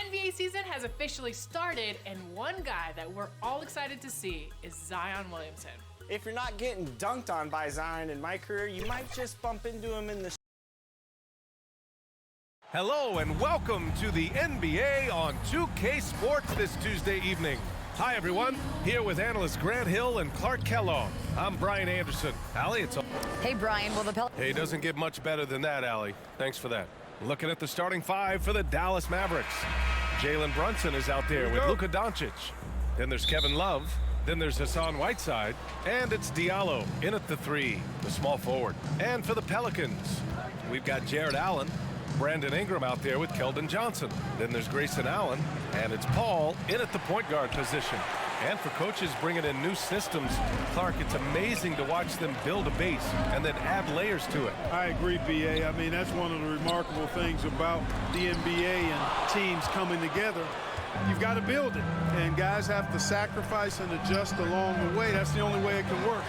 NBA season has officially started, and one guy that we're all excited to see is Zion Williamson. If you're not getting dunked on by Zion in my career, you might just bump into him in the Hello and welcome to the NBA on 2K Sports this Tuesday evening. Hi everyone, here with analysts Grant Hill and Clark Kellogg. I'm Brian Anderson. Allie, it's all. Hey Brian, well Hey, it doesn't get much better than that, Allie. Thanks for that. Looking at the starting five for the Dallas Mavericks. Jalen Brunson is out there with Luka Doncic. Then there's Kevin Love. Then there's Hassan Whiteside. And it's Diallo in at the three, the small forward. And for the Pelicans, we've got Jared Allen, Brandon Ingram out there with Keldon Johnson. Then there's Grayson Allen, and it's Paul in at the point guard position. And for coaches bringing in new systems, Clark, it's amazing to watch them build a base and then add layers to it. I agree, B.A. I mean, that's one of the remarkable things about the NBA and teams coming together. You've got to build it, and guys have to sacrifice and adjust along the way. That's the only way it can work.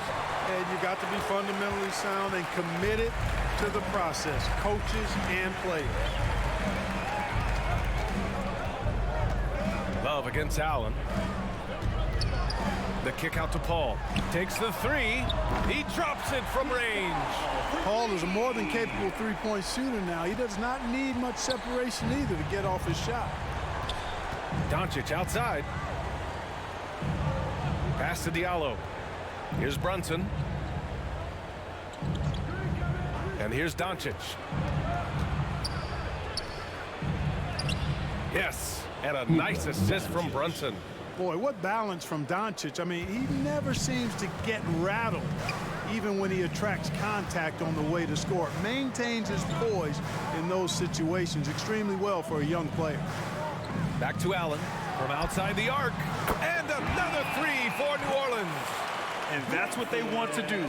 And you've got to be fundamentally sound and committed to the process, coaches and players. Love against Allen. The kick out to Paul. Takes the three. He drops it from range. Paul is a more than capable three-point shooter now. He does not need much separation either to get off his shot. Doncic outside. Pass to Diallo. Here's Brunson. And here's Doncic. Yes, and a nice assist from Brunson. Boy, what balance from Doncic. I mean, he never seems to get rattled, even when he attracts contact on the way to score. Maintains his poise in those situations extremely well for a young player. Back to Allen from outside the arc. And another three for New Orleans. And that's what they want to do.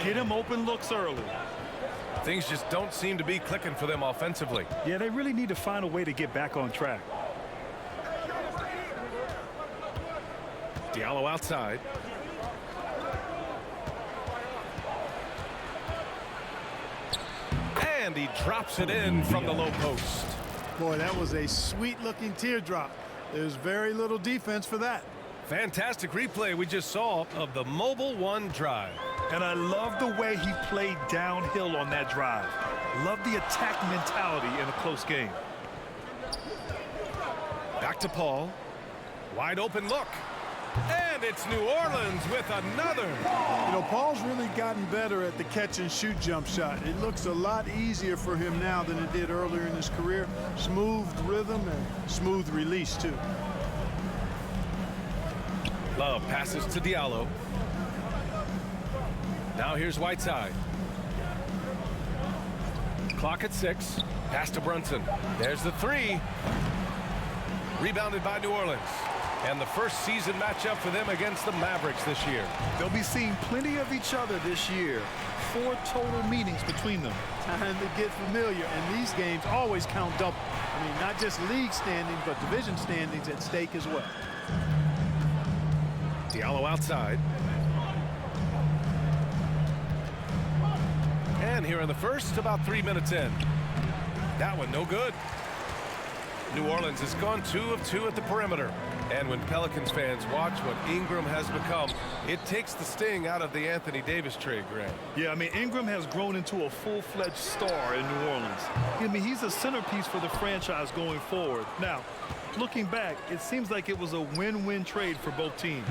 Get him open looks early. Things just don't seem to be clicking for them offensively. Yeah, they really need to find a way to get back on track. Diallo outside. And he drops it in from the low post. Boy, that was a sweet-looking teardrop. There's very little defense for that. Fantastic replay we just saw of the Mobile One drive. And I love the way he played downhill on that drive. Love the attack mentality in a close game. Back to Paul. Wide open look. And it's New Orleans with another. You know, Paul's really gotten better at the catch-and-shoot jump shot. It looks a lot easier for him now than it did earlier in his career. Smooth rhythm and smooth release, too. Love passes to Diallo. Now here's Whiteside. Clock at 6. Pass to Brunson. There's the three. Rebounded by New Orleans. And the first season matchup for them against the Mavericks this year. They'll be seeing plenty of each other this year. 4 total meetings between them. Time to get familiar, and these games always count double. I mean, not just league standings, but division standings at stake as well. Diallo outside. And here in the first, about 3 minutes in. That one no good. New Orleans has gone 2 of 2 at the perimeter. And when Pelicans fans watch what Ingram has become, it takes the sting out of the Anthony Davis trade, Grant. Yeah, I mean, Ingram has grown into a full-fledged star in New Orleans. I mean, he's a centerpiece for the franchise going forward. Now, looking back, it seems like it was a win-win trade for both teams.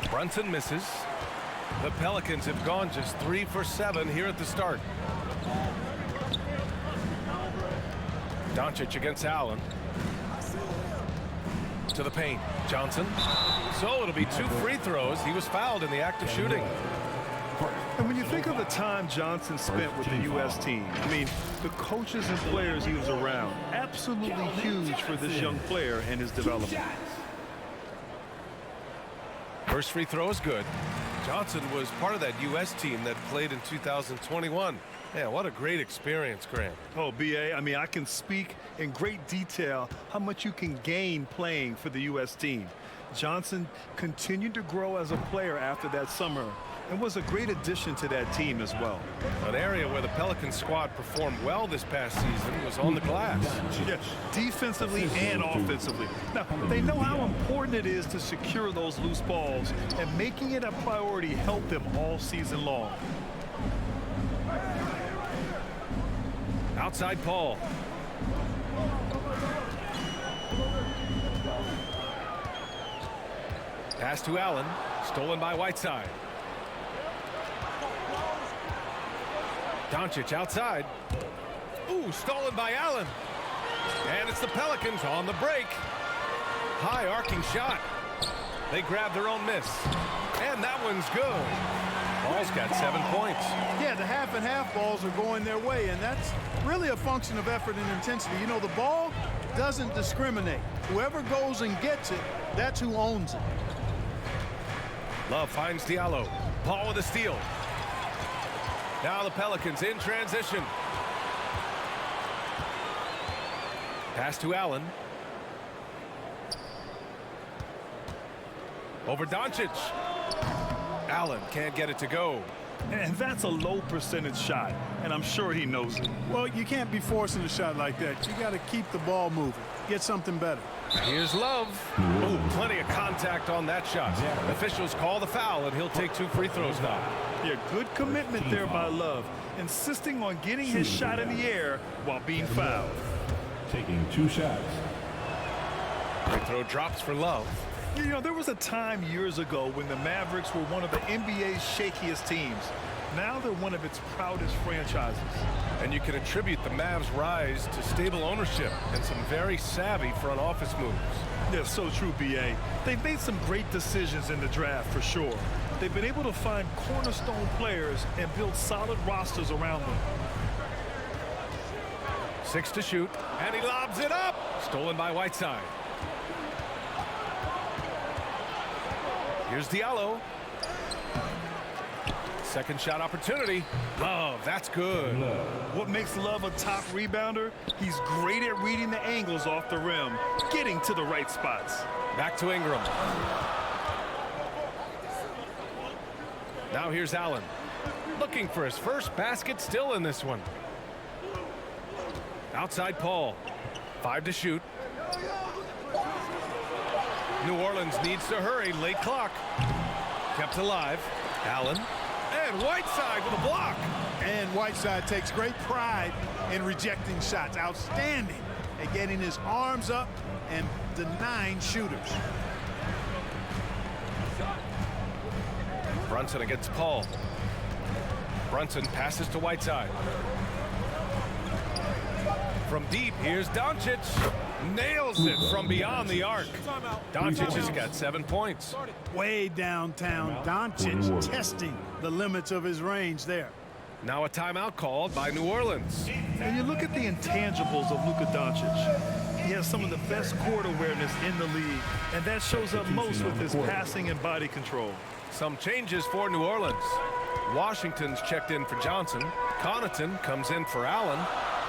Brunson misses. The Pelicans have gone just 3 for 7 here at the start. Doncic against Allen. To the paint. Johnson. So it'll be 2 free throws. He was fouled in the act of shooting. And when you think of the time Johnson spent with the U.S. team, I mean, the coaches and players he was around, absolutely huge for this young player and his development. First free throw is good. Johnson was part of that U.S. team that played in 2021. Man, what a great experience, Grant. Oh, B.A., I mean, I can speak in great detail how much you can gain playing for the U.S. team. Johnson continued to grow as a player after that summer, and was a great addition to that team as well. An area where the Pelicans squad performed well this past season was on the glass. Yes, defensively and offensively. Now, they know how important it is to secure those loose balls, and making it a priority helped them all season long. Outside Paul. Pass to Allen, stolen by Whiteside. Doncic outside. Ooh, stolen by Allen. And it's the Pelicans on the break. High arcing shot. They grab their own miss. And that one's good. Ball's got 7 points. Yeah, the half and half balls are going their way, and that's really a function of effort and intensity. You know, the ball doesn't discriminate. Whoever goes and gets it, that's who owns it. Love finds Diallo. Paul with a steal. Now the Pelicans in transition. Pass to Allen. Over Doncic. Allen can't get it to go. And that's a low percentage shot, and I'm sure he knows it. Well, you can't be forcing a shot like that. You got to keep the ball moving. Get something better. Here's Love. Oh, plenty of contact on that shot. Officials call the foul, and he'll take 2 free throws now. Yeah, good commitment there by Love, insisting on getting his shot in the air while being fouled. Taking 2 shots. Free throw drops for Love. You know, there was a time years ago when the Mavericks were one of the NBA's shakiest teams. Now they're one of its proudest franchises. And you can attribute the Mavs' rise to stable ownership and some very savvy front office moves. Yeah, so true, B.A. They've made some great decisions in the draft for sure. They've been able to find cornerstone players and build solid rosters around them. 6 to shoot, and he lobs it up. Stolen by Whiteside. Here's Diallo. Second shot opportunity. Love, that's good. What makes Love a top rebounder? He's great at reading the angles off the rim, getting to the right spots. Back to Ingram. Now here's Allen. Looking for his first basket, still in this one. Outside Paul. 5 to shoot. New Orleans needs to hurry. Late clock. Kept alive. Allen. And Whiteside with a block. And Whiteside takes great pride in rejecting shots. Outstanding at getting his arms up and denying shooters. Brunson against Paul. Brunson passes to Whiteside. From deep, here's Doncic. Nails it from beyond the arc. Doncic has got 7 points. Way downtown, Doncic testing the limits of his range there. Now a timeout called by New Orleans. And you look at the intangibles of Luka Doncic. He has some of the best court awareness in the league, and that shows up most with his passing and body control. Some changes for New Orleans. Washington's checked in for Johnson. Connaughton comes in for Allen.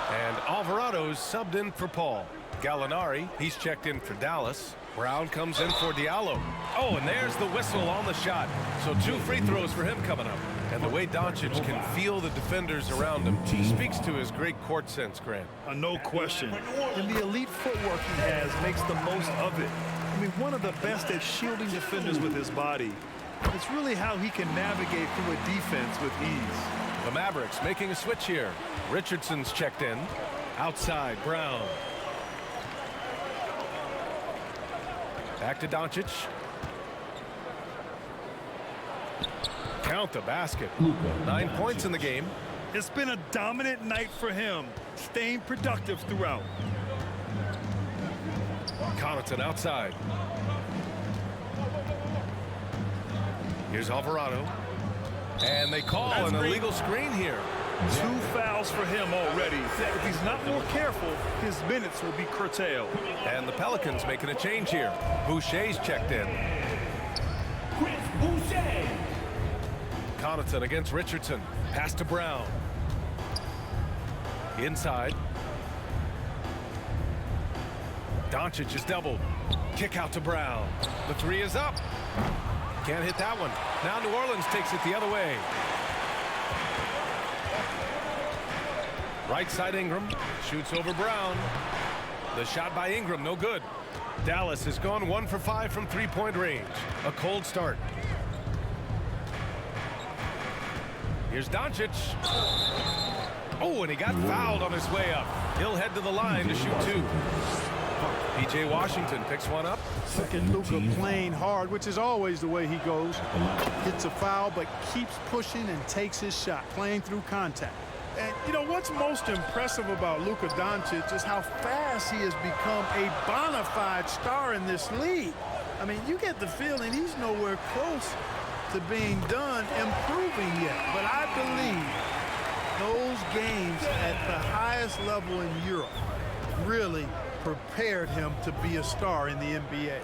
And Alvarado's subbed in for Paul. Gallinari, he's checked in for Dallas. Brown comes in for Diallo. Oh, and there's the whistle on the shot. So 2 free throws for him coming up. And the way Doncic can feel the defenders around him speaks to his great court sense, Grant. No question. And the elite footwork he has makes the most of it. I mean, one of the best at shielding defenders with his body. It's really how he can navigate through a defense with ease. The Mavericks making a switch here. Richardson's checked in. Outside, Brown. Back to Doncic. Count the basket. 9 points in the game. It's been a dominant night for him, staying productive throughout. Connaughton outside. Here's Alvarado. And they call an illegal screen here. 2 fouls for him already. If he's not more careful, his minutes will be curtailed. And the Pelicans making a change here. Boucher's checked in. Connaughton against Richardson. Pass to Brown. Inside. Doncic is doubled. Kick out to Brown. The 3 is up. Can't hit that one. Now New Orleans takes it the other way. Right side Ingram. Shoots over Brown. The shot by Ingram, no good. Dallas has gone 1 for 5 from three-point range. A cold start. Here's Doncic. Oh, and he got fouled on his way up. He'll head to the line to shoot 2. P.J. Washington picks one up. Second, Luka playing hard, which is always the way he goes. Gets a foul, but keeps pushing and takes his shot, playing through contact. And, you know, what's most impressive about Luka Doncic is how fast he has become a bona fide star in this league. I mean, you get the feeling he's nowhere close to being done improving yet. But I believe those games at the highest level in Europe really prepared him to be a star in the NBA.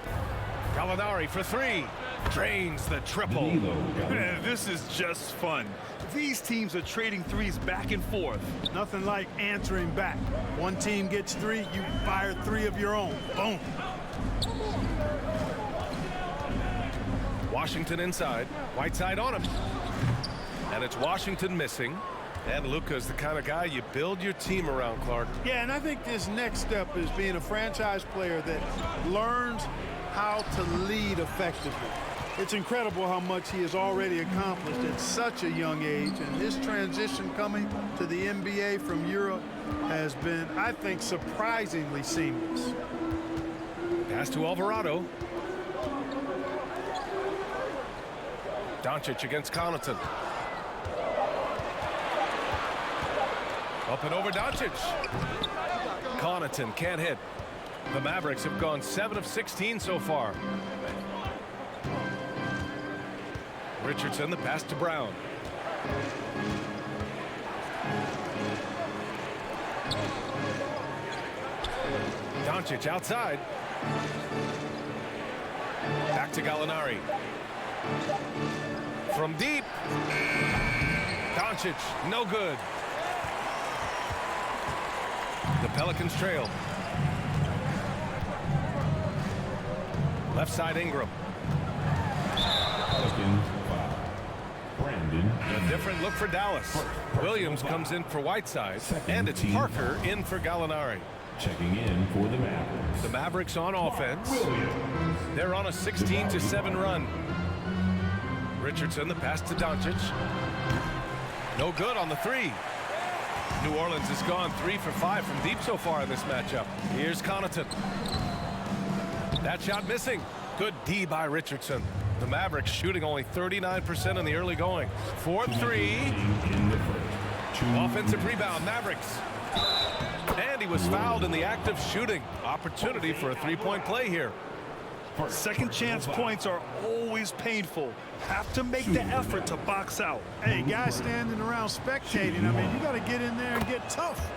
Gallinari for 3. Drains the triple. This is just fun. These teams are trading threes back and forth. Nothing like answering back. One team gets 3, you fire 3 of your own. Boom. Washington inside. Whiteside on him. And it's Washington missing. And Luka's the kind of guy you build your team around, Clark. Yeah, and I think this next step is being a franchise player that learns how to lead effectively. It's incredible how much he has already accomplished at such a young age, and his transition coming to the NBA from Europe has been, I think, surprisingly seamless. Pass to Alvarado. Doncic against Connaughton. Up and over Doncic. Connaughton can't hit. The Mavericks have gone 7 of 16 so far. Richardson, the pass to Brown. Doncic outside. Back to Gallinari. From deep. Doncic, no good. The Pelicans trail. Left side Ingram. Pelicans foul. Brandon. A different look for Dallas. Williams comes in for Whiteside, and it's Parker in for Gallinari. Checking in for the Mavericks. The Mavericks on offense. They're on a 16-7 run. Richardson, the pass to Doncic. No good on the 3. New Orleans has gone 3 for 5 from deep so far in this matchup. Here's Connaughton. That shot missing. Good D by Richardson. The Mavericks shooting only 39% in the early going. 4-3. Offensive rebound, Mavericks. And he was fouled in the act of shooting. Opportunity for a three-point play here. Second chance points are always painful. Have to make the effort to box out. Hey, guys standing around spectating, I mean, you got to get in there and get tough.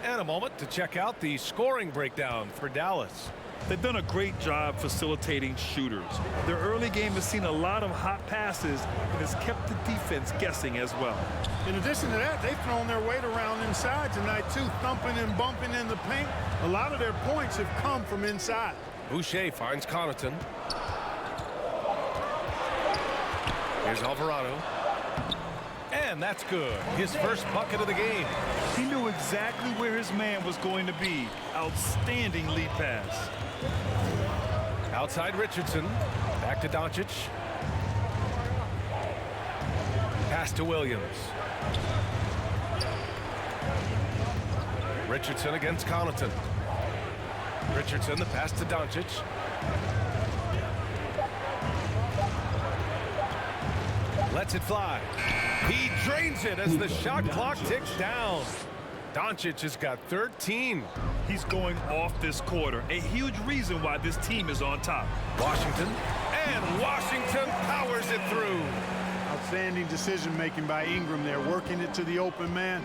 And a moment to check out the scoring breakdown for Dallas. They've done a great job facilitating shooters. Their early game has seen a lot of hot passes and has kept the defense guessing as well. In addition to that, they've thrown their weight around inside tonight, too, thumping and bumping in the paint. A lot of their points have come from inside. Boucher finds Connaughton. Here's Alvarado. And that's good. His first bucket of the game. He knew exactly where his man was going to be. Outstanding lead pass. Outside Richardson. Back to Doncic. Pass to Williams. Richardson against Connaughton. Richardson, the pass to Doncic. Lets it fly. He drains it as the shot clock ticks down. Doncic has got 13. He's going off this quarter. A huge reason why this team is on top. Washington. And Washington powers it through. Outstanding decision-making by Ingram there, working it to the open man.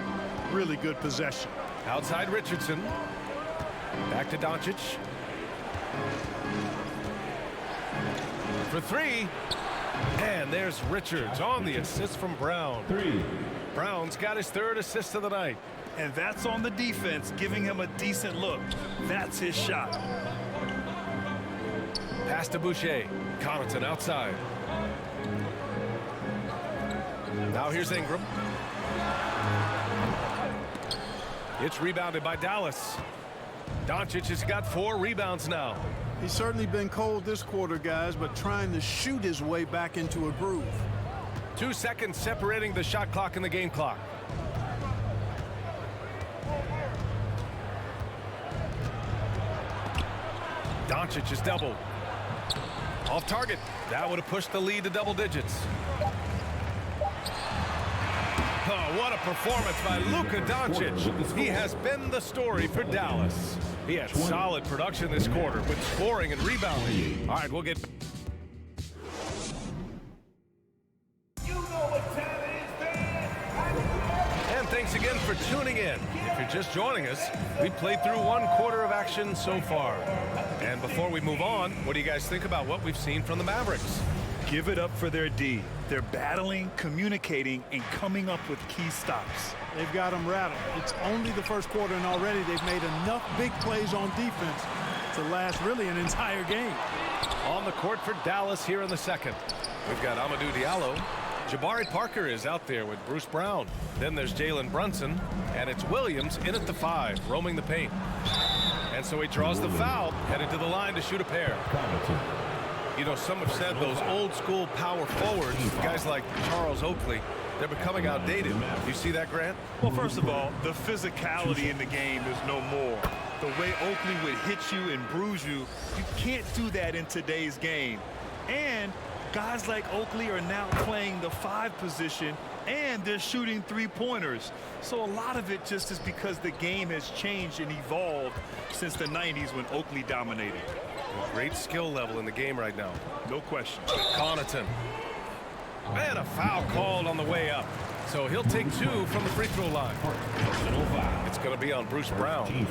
Really good possession. Outside Richardson. Back to Doncic. For 3. And there's Richards on the assist from Brown. 3. Brown's got his 3rd assist of the night. And that's on the defense, giving him a decent look. That's his shot. Pass to Boucher. Connaughton outside. Now here's Ingram. It's rebounded by Dallas. Doncic has got 4 rebounds now. He's certainly been cold this quarter, guys, but trying to shoot his way back into a groove. 2 seconds separating the shot clock and the game clock. Doncic is doubled. Off target. That would have pushed the lead to double digits. Oh, what a performance by Luka Doncic. He has been the story for Dallas. He had solid production this quarter with scoring and rebounding. All right, we'll get... And thanks again for tuning in. If you're just joining us, we've played through 1 quarter of action so far. And before we move on, what do you guys think about what we've seen from the Mavericks? Give it up for their D. They're battling, communicating, and coming up with key stops. They've got them rattled. It's only the first quarter, and already they've made enough big plays on defense to last really an entire game. On the court for Dallas here in the second. We've got Amadou Diallo. Jabari Parker is out there with Bruce Brown. Then there's Jalen Brunson, and it's Williams in at the 5, roaming the paint. And so he draws the foul, headed to the line to shoot a pair. You know, some have said those old school power forwards, guys like Charles Oakley, they're becoming outdated. You see that, Grant? Well, first of all, the physicality in the game is no more. The way Oakley would hit you and bruise you, you can't do that in today's game. And guys like Oakley are now playing the 5 position, and they're shooting 3-pointers. So a lot of it just is because the game has changed and evolved since the 90s when Oakley dominated. Great skill level in the game right now. No question. Connaughton. And a foul called on the way up. So he'll take 2 from the free throw line. It's going to be on Bruce Brown.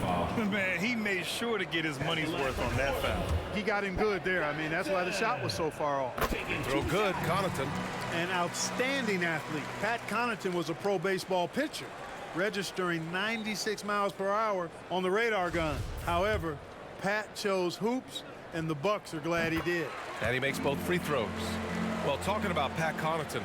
Man, he made sure to get his money's worth on that foul. He got him good there. I mean, that's why the shot was so far off. Throw good, Connaughton. An outstanding athlete. Pat Connaughton was a pro baseball pitcher, registering 96 miles per hour on the radar gun. However, Pat chose hoops, and the Bucks are glad he did. And he makes both free throws. Well, talking about Pat Connaughton,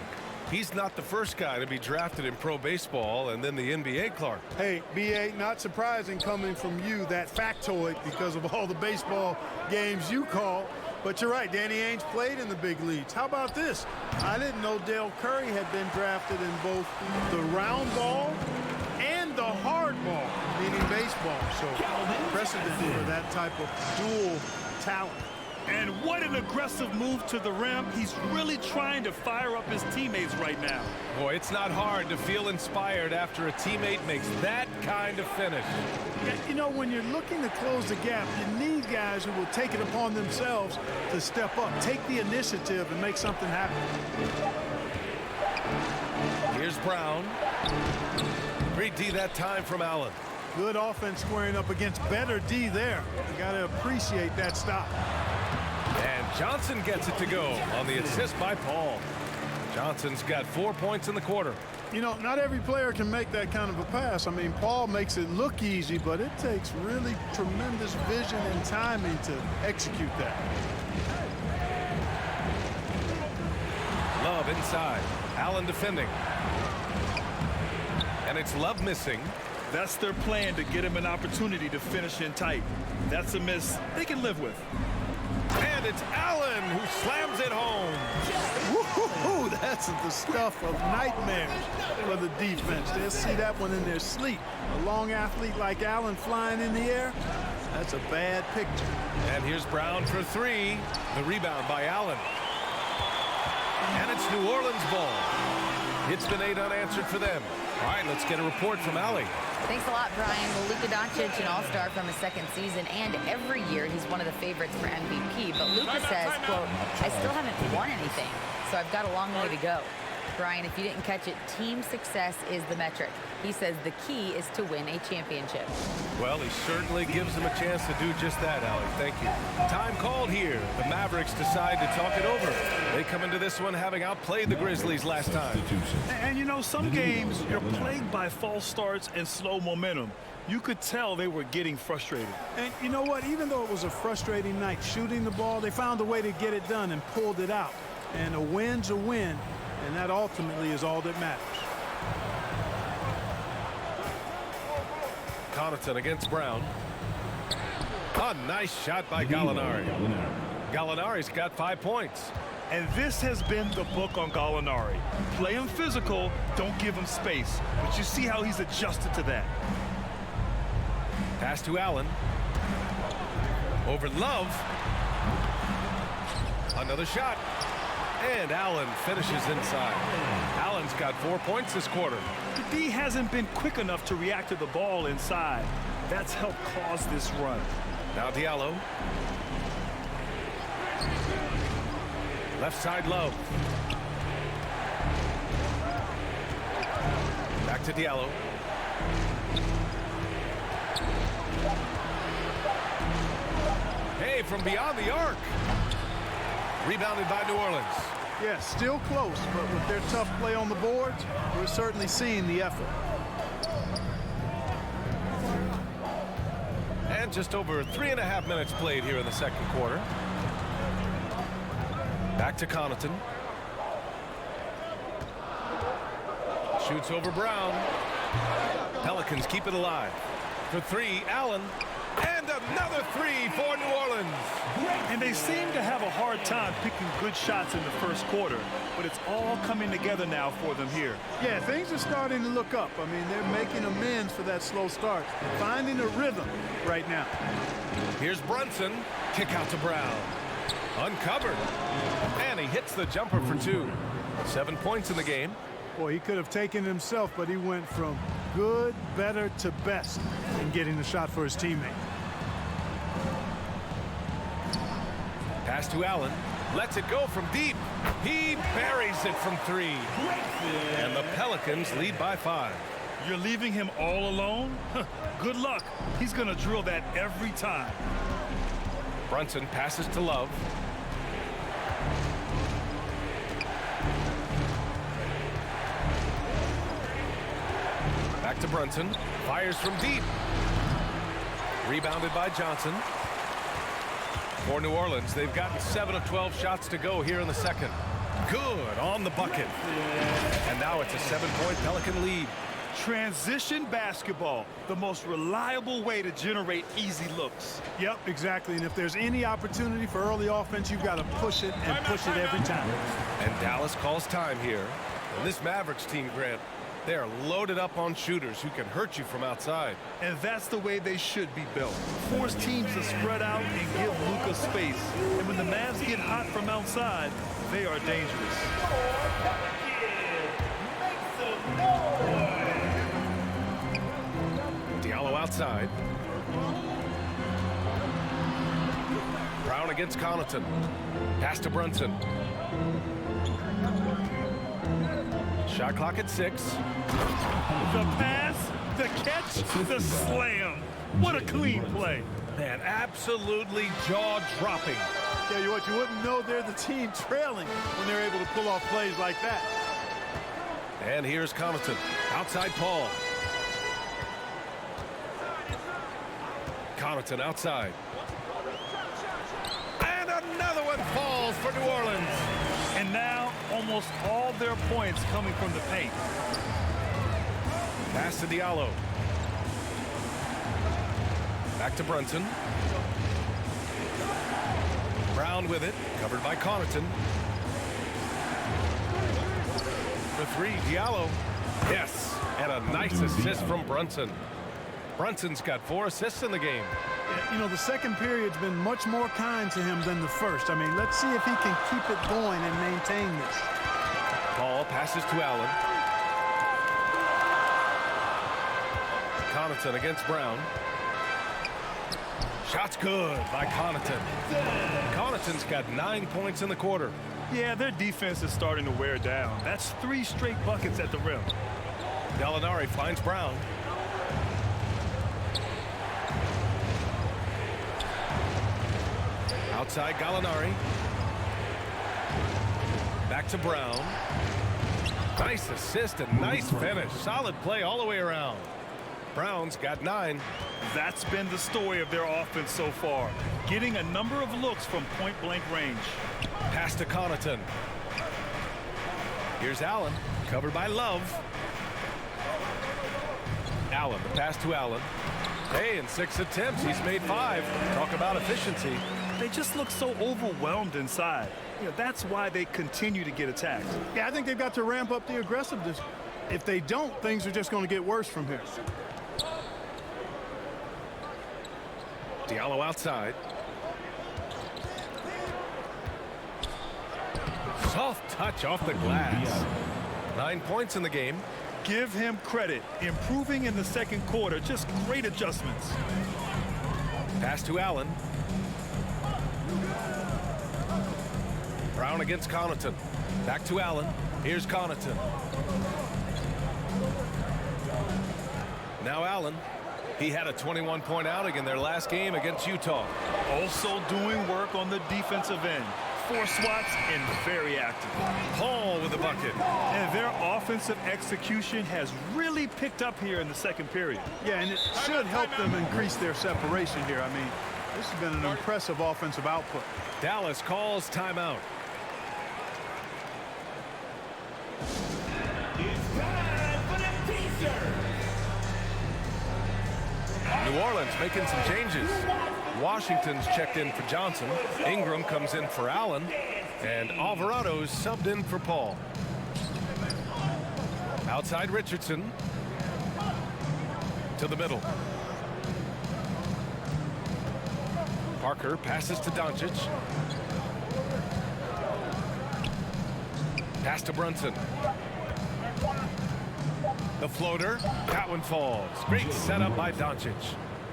he's not the first guy to be drafted in pro baseball and then the NBA, Clark. Hey, B.A., not surprising coming from you, that factoid, because of all the baseball games you call. But you're right, Danny Ainge played in the big leagues. How about this? I didn't know Dale Curry had been drafted in both the round ball and the hard ball, meaning baseball. So precedent for that type of dual talent. And what an aggressive move to the rim. He's really trying to fire up his teammates right now. Boy, it's not hard to feel inspired after a teammate makes that kind of finish. Yeah, you know, when you're looking to close the gap, you need guys who will take it upon themselves to step up, take the initiative, and make something happen. Here's Brown. Great D that time from Allen. Good offense squaring up against better D there. You got to appreciate that stop. And Johnson gets it to go on the assist by Paul. Johnson's got 4 points in the quarter. You know, not every player can make that kind of a pass. I mean, Paul makes it look easy, but it takes really tremendous vision and timing to execute that. Love inside. Allen defending. And it's Love missing. That's their plan, to get him an opportunity to finish in tight. That's a miss they can live with. And it's Allen who slams it home. Woo-hoo-hoo, that's the stuff of nightmares for the defense. They'll see that one in their sleep. A long athlete like Allen flying in the air, that's a bad picture. And here's Brown for 3. The rebound by Allen. And it's New Orleans ball. It's been 8 unanswered for them. All right, let's get a report from Allie. Thanks a lot, Brian. Well, Luka Doncic, an all-star from his second season, and every year he's one of the favorites for MVP. But Luka says, quote, I still haven't won anything, so I've got a long way to go. Brian, if you didn't catch it, team success is the metric. He says the key is to win a championship. Well, he certainly gives them a chance to do just that, Allie. Thank you. Time called here. The Mavericks decide to talk it over. They come into this one having outplayed the Grizzlies last time. And you know, some games you're plagued by false starts and slow momentum. You could tell they were getting frustrated. And you know what? Even though it was a frustrating night shooting the ball, they found a way to get it done and pulled it out. And a win's a win. and that ultimately is all that matters. Connaughton against Brown. A nice shot by Gallinari. Gallinari's got 5 points. And this has been the book on Gallinari. Play him physical, don't give him space. But you see how he's adjusted to that. Pass to Allen. Over Love. Another shot. And Allen finishes inside. Allen's got 4 points this quarter. The D hasn't been quick enough to react to the ball inside. That's helped cause this run. Now Diallo. Left side Love. Back to Diallo. Hey, from beyond the arc. Rebounded by New Orleans. Yeah, still close, but with their tough play on the boards, we're certainly seeing the effort. And just over 3.5 minutes played here in the second quarter. Back to Connaughton. Shoots over Brown. Pelicans keep it alive. For 3, Allen. And another 3 for New Orleans. And they seem to have a hard time picking good shots in the first quarter, but it's all coming together now for them here. Yeah, things are starting to look up. I mean, they're making amends for that slow start. Finding a rhythm right now. Here's Brunson. Kick out to Brown. Uncovered. And he hits the jumper for 2. 7 points in the game. Boy, he could have taken it himself, but he went from good, better to best in getting the shot for his teammate. Pass to Allen. Lets it go from deep. He buries it from 3. And the Pelicans lead by 5. You're leaving him all alone? Good luck. He's going to drill that every time. Brunson passes to Love. Back to Brunson. Fires from deep. Rebounded by Johnson. For New Orleans, they've gotten 7 of 12 shots to go here in the second. Good on the bucket. And now it's a 7-point Pelican lead. Transition basketball, the most reliable way to generate easy looks. Yep, exactly. And if there's any opportunity for early offense, you've got to push it and push it every time. And Dallas calls time here. And this Mavericks team, Grant, they are loaded up on shooters who can hurt you from outside. And that's the way they should be built. Force teams to spread out and give Luka space. And when the Mavs get hot from outside, they are dangerous. Diallo outside. Brown against Connaughton. Pass to Brunson. Shot clock at 6. The pass, the catch, the slam. What a clean play. Man, absolutely jaw-dropping. Tell you what, you wouldn't know they're the team trailing when they're able to pull off plays like that. And here's Connaughton. Outside Paul. Connaughton outside. And another one falls for New Orleans. And now almost all their points coming from the paint. Pass to Diallo. Back to Brunson. Brown with it, covered by Connaughton. For 3, Diallo. Yes, and a nice assist from Brunson. Brunson's got 4 assists in the game. You know, the second period's been much more kind to him than the first. I mean, let's see if he can keep it going and maintain this. Paul passes to Allen. Connaughton against Brown. Shot's good by Connaughton. Connaughton's got 9 points in the quarter. Yeah, their defense is starting to wear down. That's 3 straight buckets at the rim. Gallinari finds Brown. Outside Gallinari. Back to Brown. Nice assist and nice finish. Solid play all the way around. Brown's got 9. That's been the story of their offense so far. Getting a number of looks from point-blank range. Pass to Connaughton. Here's Allen, covered by Love. Allen, the pass to Allen. Hey, in 6 attempts, he's made 5. Talk about efficiency. They just look so overwhelmed inside. You know, that's why they continue to get attacked. Yeah, I think they've got to ramp up the aggressiveness. If they don't, things are just going to get worse from here. Diallo outside. Soft touch off the glass. 9 points in the game. Give him credit. Improving in the second quarter. Just great adjustments. Pass to Allen. Brown against Connaughton. Back to Allen. Here's Connaughton. Now Allen. He had a 21-point outing in their last game against Utah. Also doing work on the defensive end. 4 swats and very active. Paul with the bucket. And their offensive execution has really picked up here in the second period. Yeah, and it should help them increase their separation here. I mean, this has been an impressive offensive output. Dallas calls timeout. It's time for the teaser. New Orleans making some changes. Washington's checked in for Johnson. Ingram comes in for Allen. And Alvarado's subbed in for Paul. Outside Richardson. To the middle. Parker passes to Doncic. Pass to Brunson. The floater. That one falls. Great setup by Doncic.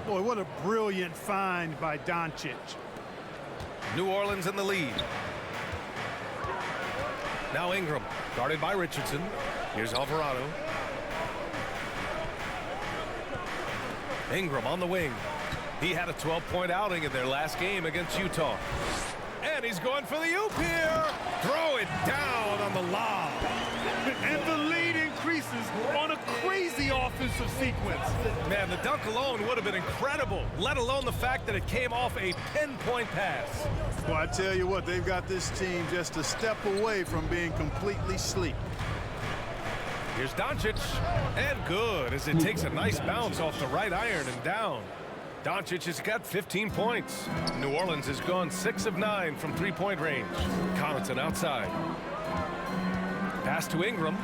Boy, what a brilliant find by Doncic. New Orleans in the lead. Now Ingram, guarded by Richardson. Here's Alvarado. Ingram on the wing. He had a 12-point outing in their last game against Utah. And he's going for the oop here. Throw it down on the lob. And the lead increases on a crazy offensive sequence. Man, the dunk alone would have been incredible, let alone the fact that it came off a 10-point pass. Well, I tell you what, they've got this team just a step away from being completely sleep. Here's Doncic, and good as it takes a nice bounce off the right iron and down. Doncic has got 15 points. New Orleans has gone 6 of 9 from 3-point range. Connaughton outside. Pass to Ingram.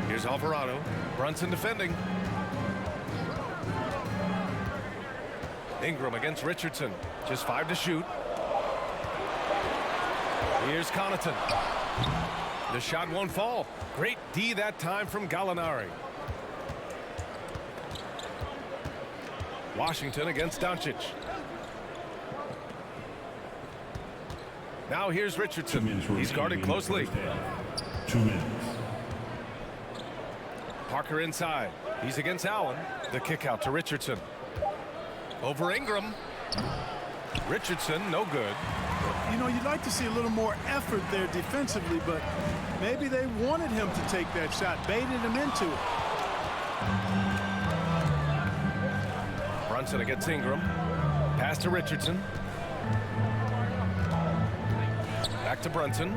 Here's Alvarado. Brunson defending. Ingram against Richardson. Just 5 to shoot. Here's Connaughton. The shot won't fall. Great D that time from Gallinari. Washington against Doncic. Now here's Richardson. He's guarded closely. 2 minutes. Parker inside. He's against Allen. The kick out to Richardson. Over Ingram. Richardson, no good. You know, you'd like to see a little more effort there defensively, but maybe they wanted him to take that shot, baited him into it. Brunson against Ingram. Pass to Richardson. Back to Brunson.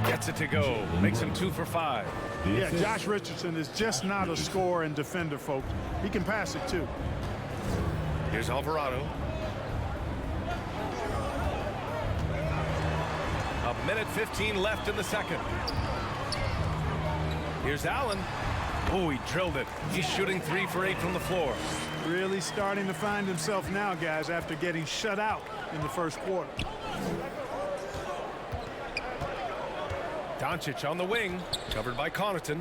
Gets it to go. Makes him 2 for 5. Yeah, Josh Richardson is just not a scorer and defender, folks. He can pass it, too. Here's Alvarado. A minute 15 left in the second. Here's Allen. Oh, he drilled it. He's shooting 3 for 8 from the floor. Really starting to find himself now, guys, after getting shut out in the first quarter. Doncic on the wing, covered by Connaughton.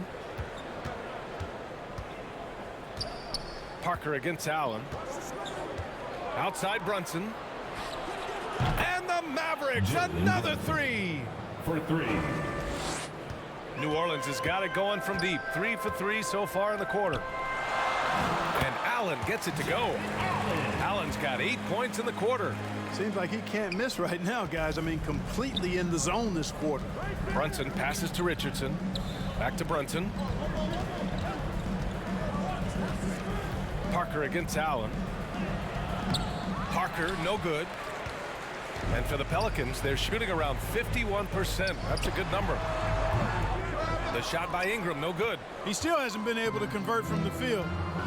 Parker against Allen. Outside Brunson. And the Mavericks, another 3. For 3. New Orleans has got it going from deep. 3 for 3 so far in the quarter. And Allen gets it to go. Allen's got 8 points in the quarter. Seems like he can't miss right now, guys. I mean, completely in the zone this quarter. Brunson passes to Richardson. Back to Brunson. Parker against Allen. Parker, no good. And for the Pelicans, they're shooting around 51%. That's a good number. The shot by Ingram, no good. He still hasn't been able to convert from the field.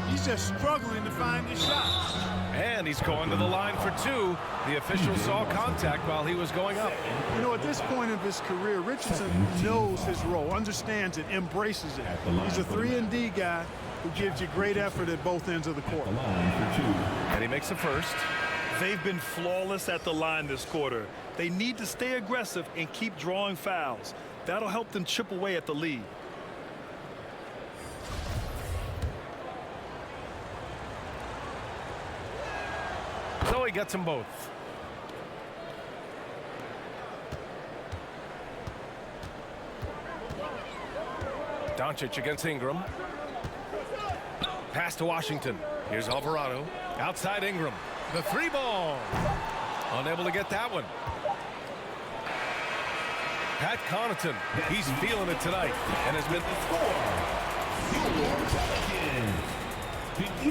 He's just struggling to find his shot. And he's going to the line for two. The official saw contact while he was going up. You know, at this point of his career, Richardson knows his role, understands it, embraces it. He's a 3-and-D guy who gives you great effort at both ends of the court. And he makes the first. They've been flawless at the line this quarter. They need to stay aggressive and keep drawing fouls. That'll help them chip away at the lead. So he gets them both. Doncic against Ingram. Pass to Washington. Here's Alvarado. Outside Ingram. The three ball. Unable to get that one. Pat Connaughton. He's feeling it tonight and has been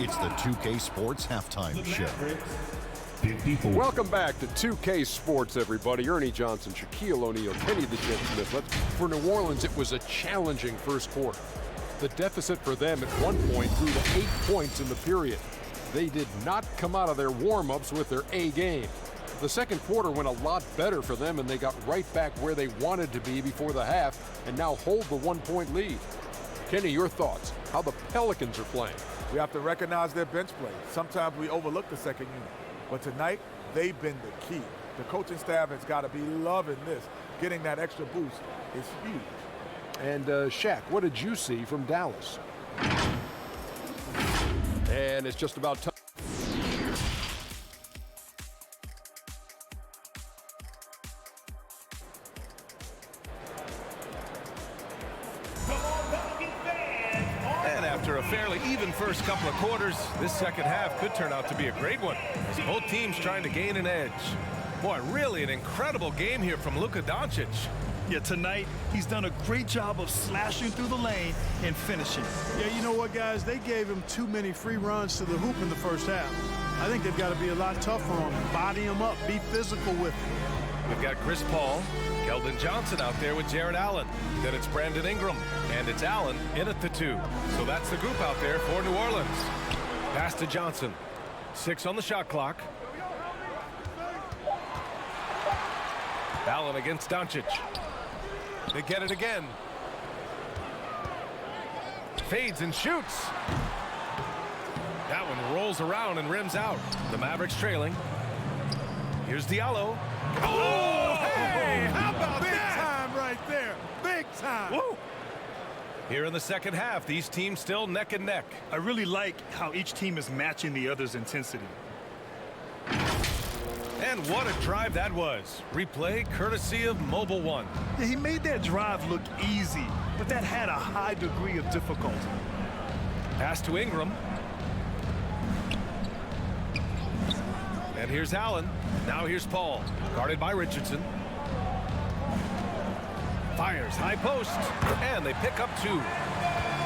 It's the 2K Sports Halftime Show. 54. Welcome back to 2K Sports, everybody. Ernie Johnson, Shaquille O'Neal, Kenny the Jet Smith. For New Orleans, it was a challenging first quarter. The deficit for them at one point grew to 8 points in the period. They did not come out of their warm-ups with their A game. The second quarter went a lot better for them, and they got right back where they wanted to be before the half and now hold the 1-point lead. Kenny, your thoughts? How the Pelicans are playing? We have to recognize their bench play. Sometimes we overlook the second unit. But tonight, they've been the key. The coaching staff has got to be loving this. Getting that extra boost is huge. And Shaq, what did you see from Dallas? And it's just about time. And after a fairly even first couple of quarters, this second half could turn out to be a great one, as both teams trying to gain an edge. Boy, really an incredible game here from Luka Doncic. Yeah, tonight, he's done a great job of slashing through the lane and finishing. Yeah, you know what, guys? They gave him too many free runs to the hoop in the first half. I think they've got to be a lot tougher on him. Body him up. Be physical with him. We've got Chris Paul, Keldon Johnson out there with Jared Allen. Then it's Brandon Ingram, and it's Allen in at the 2. So that's the group out there for New Orleans. Pass to Johnson. 6 on the shot clock. Allen against Doncic. They get it again. Fades and shoots. That one rolls around and rims out. The Mavericks trailing. Here's Diallo. Oh, hey, how about Big that? time right there. Big time. Woo. Here in the second half, these teams still neck and neck. I really like how each team is matching the other's intensity. And what a drive that was. Replay courtesy of Mobile One. Yeah, he made that drive look easy, but that had a high degree of difficulty. Pass to Ingram. And here's Allen. Now here's Paul, guarded by Richardson. Fires high post, and they pick up 2.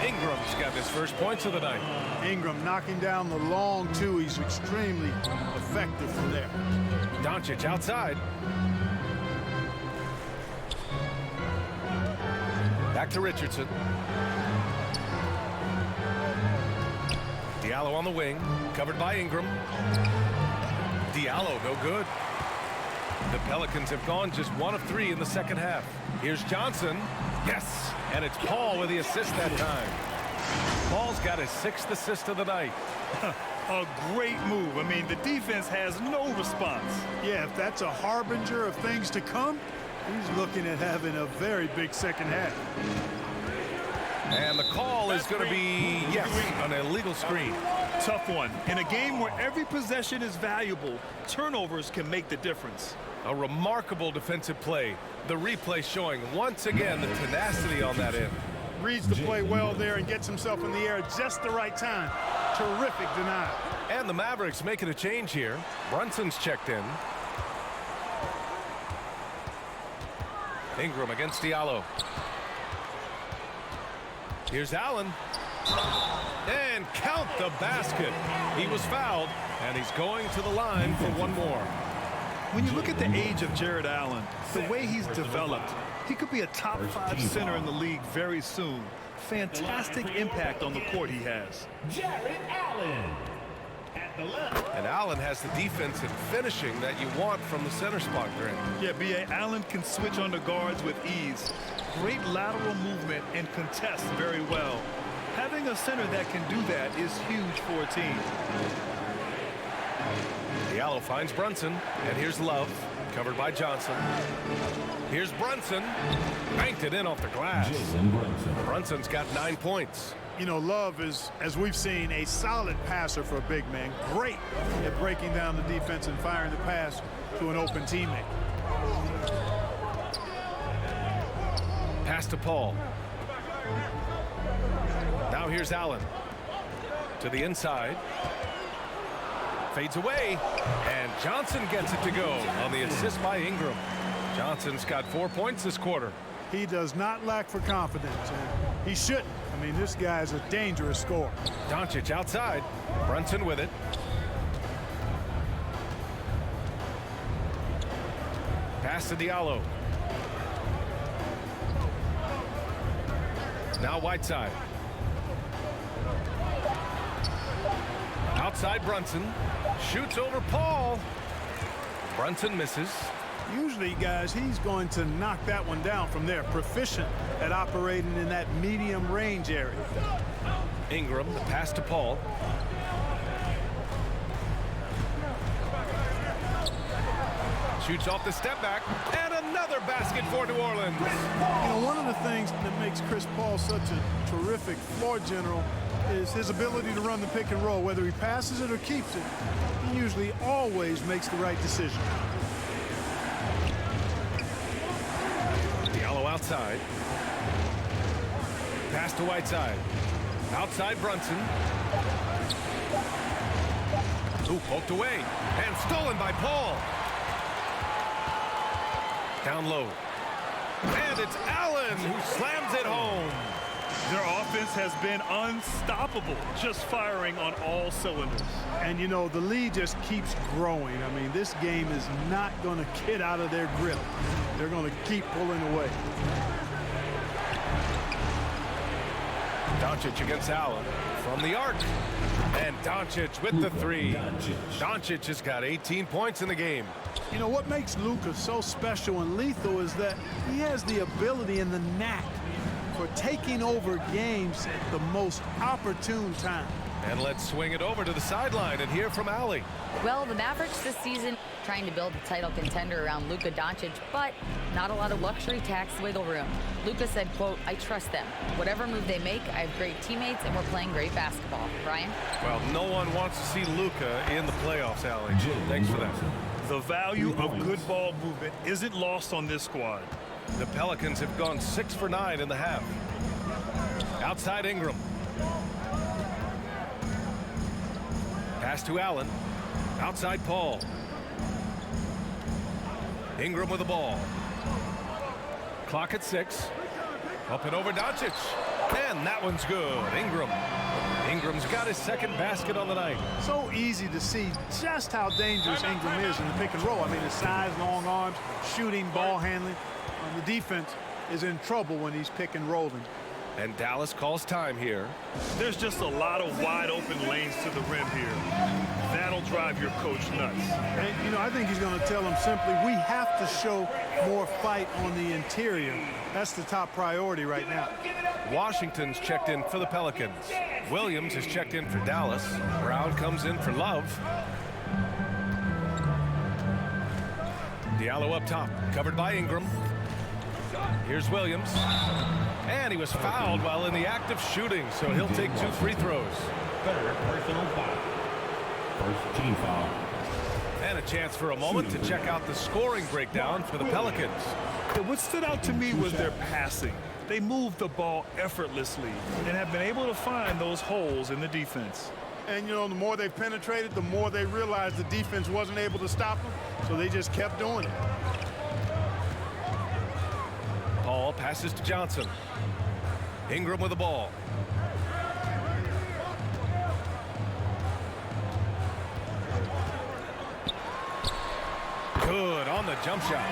Ingram's got his first points of the night. Ingram knocking down the long 2. He's extremely effective from there. Doncic outside. Back to Richardson. Diallo on the wing, covered by Ingram. Diallo, no good. The Pelicans have gone just 1 of 3 in the second half. Here's Johnson. Yes, and it's Paul with the assist that time. Paul's got his 6th assist of the night. A great move. I mean, the defense has no response. Yeah, if that's a harbinger of things to come, he's looking at having a very big second half. And the call is going to be, yes, an illegal screen. Tough one. In a game where every possession is valuable, turnovers can make the difference. A remarkable defensive play. The replay showing once again the tenacity on that end. Reads the play well there and gets himself in the air at just the right time. Terrific denial. And the Mavericks making a change here. Brunson's checked in. Ingram against Diallo. Here's Allen. And count the basket. He was fouled, and he's going to the line for one more. When you look at the age of Jared Allen, the way he's developed, he could be a top 5 center in the league very soon. Fantastic impact on the court he has. Jared Allen. And Allen has the defense and finishing that you want from the center spot, Grant. Yeah, B.A. Allen can switch under guards with ease. Great lateral movement and contests very well. Having a center that can do that is huge for a team. Diallo finds Brunson, and here's Love, covered by Johnson. Here's Brunson, banked it in off the glass. Brunson's got 9 points. You know, Love is, as we've seen, a solid passer for a big man. Great at breaking down the defense and firing the pass to an open teammate. Pass to Paul. Now here's Allen. To the inside. Fades away. And Johnson gets it to go on the assist by Ingram. Johnson's got 4 points this quarter. He does not lack for confidence, and he shouldn't. I mean, this guy is a dangerous scorer. Doncic outside. Brunson with it. Pass to Diallo. Now Whiteside. Outside Brunson. Shoots over Paul. Brunson misses. Usually, guys, he's going to knock that one down from there. Proficient at operating in that medium range area. Ingram, the pass to Paul. Shoots off the step back, and another basket for New Orleans. You know, one of the things that makes Chris Paul such a terrific floor general is his ability to run the pick and roll. Whether he passes it or keeps it, he usually always makes the right decision. Diallo outside. Pass to Whiteside. Outside Brunson. Ooh, poked away. And stolen by Paul. Down low. And it's Allen who slams it home. Their offense has been unstoppable, just firing on all cylinders. And, you know, the lead just keeps growing. I mean, this game is not going to get out of their grip. They're going to keep pulling away. Doncic against Allen from the arc. And Doncic with the three. Doncic has got 18 points in the game. You know, what makes Luka so special and lethal is that he has the ability and the knack for taking over games at the most opportune time. And let's swing it over to the sideline and hear from Allie. Well, the Mavericks this season trying to build a title contender around Luka Doncic, but not a lot of luxury tax wiggle room. Luka said, quote, "I trust them. Whatever move they make, I have great teammates and we're playing great basketball." Brian? Well, no one wants to see Luka in the playoffs, Allie. Thanks for that. The value of good ball movement isn't lost on this squad. The Pelicans have gone 6 for 9 in the half. Outside Ingram. Pass to Allen. Outside Paul. Ingram with the ball. Clock at 6. Up and over Doncic. And that one's good. Ingram's got his second basket on the night. So easy to see just how dangerous Ingram is in the pick and roll. I mean, his size, long arms, shooting, ball handling. The defense is in trouble when he's pick and rolling. And Dallas calls time here. There's just a lot of wide open lanes to the rim here. That'll drive your coach nuts. And, you know, I think he's going to tell him simply, we have to show more fight on the interior. That's the top priority right now. Washington's checked in for the Pelicans. Williams is checked in for Dallas. Brown comes in for Love. Diallo up top, covered by Ingram. Here's Williams. And he was fouled while in the act of shooting, so he'll take 2 free throws. Third personal foul. First team foul. And a chance for a moment to check out the scoring breakdown for the Pelicans. What stood out to me was their passing. They moved the ball effortlessly and have been able to find those holes in the defense. And, you know, the more they penetrated, the more they realized the defense wasn't able to stop them, so they just kept doing it. Paul passes to Johnson. Ingram with the ball. Good jump shot.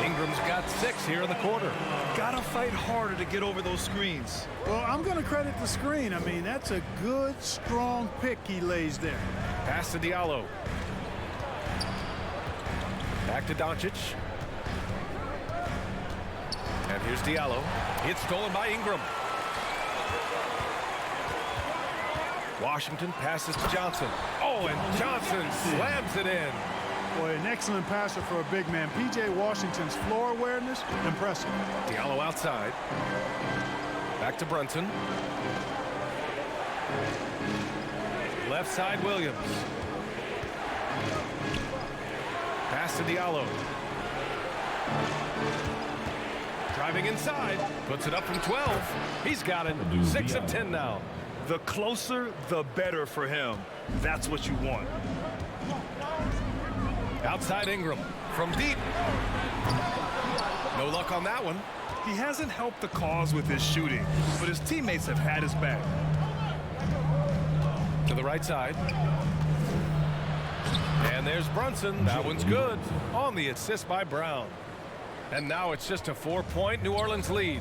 Ingram's got 6 here in the quarter. Gotta fight harder to get over those screens. Well, I'm going to credit the screen. I mean, that's a good, strong pick he lays there. Pass to Diallo. Back to Doncic. And here's Diallo. It's stolen by Ingram. Washington passes to Johnson. Oh, and Johnson slams it in. Boy, an excellent passer for a big man. P.J. Washington's floor awareness, impressive. Diallo outside. Back to Brunson. Left side, Williams. Pass to Diallo. Driving inside. Puts it up from 12. He's got it. 6 of 10 now. The closer, the better for him. That's what you want. Outside Ingram from deep. No luck on that one. He hasn't helped the cause with his shooting, but his teammates have had his back. To the right side. And there's Brunson. That one's good. On the assist by Brown. And now it's just a 4-point New Orleans lead.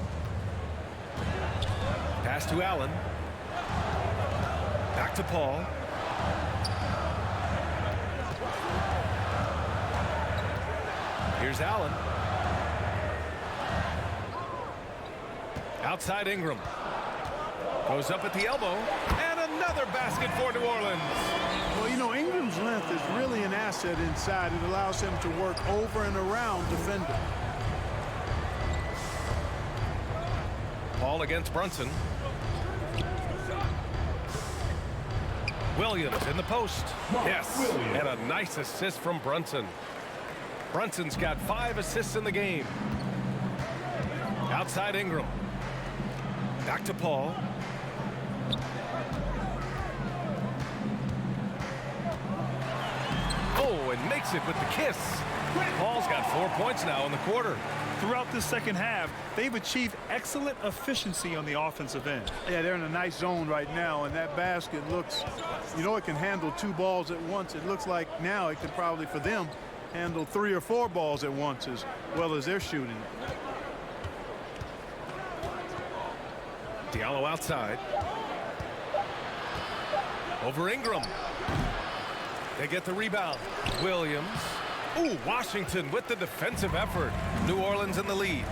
Pass to Allen. Back to Paul. Here's Allen. Outside Ingram. Goes up at the elbow. And another basket for New Orleans. Well, you know, Ingram's length is really an asset inside. It allows him to work over and around defender. Paul against Brunson. Williams in the post. Yes, and a nice assist from Brunson. Brunson's got 5 assists in the game. Outside Ingram. Back to Paul. Oh, and makes it with the kiss. Paul's got 4 points now in the quarter. Throughout this second half, they've achieved excellent efficiency on the offensive end. Yeah, they're in a nice zone right now, and that basket looks, you know, it can handle 2 balls at once. It looks like now it could probably, for them, handle 3 or 4 balls at once as well as they're shooting. Diallo outside. Over Ingram. They get the rebound. Williams. Ooh, Washington with the defensive effort. New Orleans in the lead.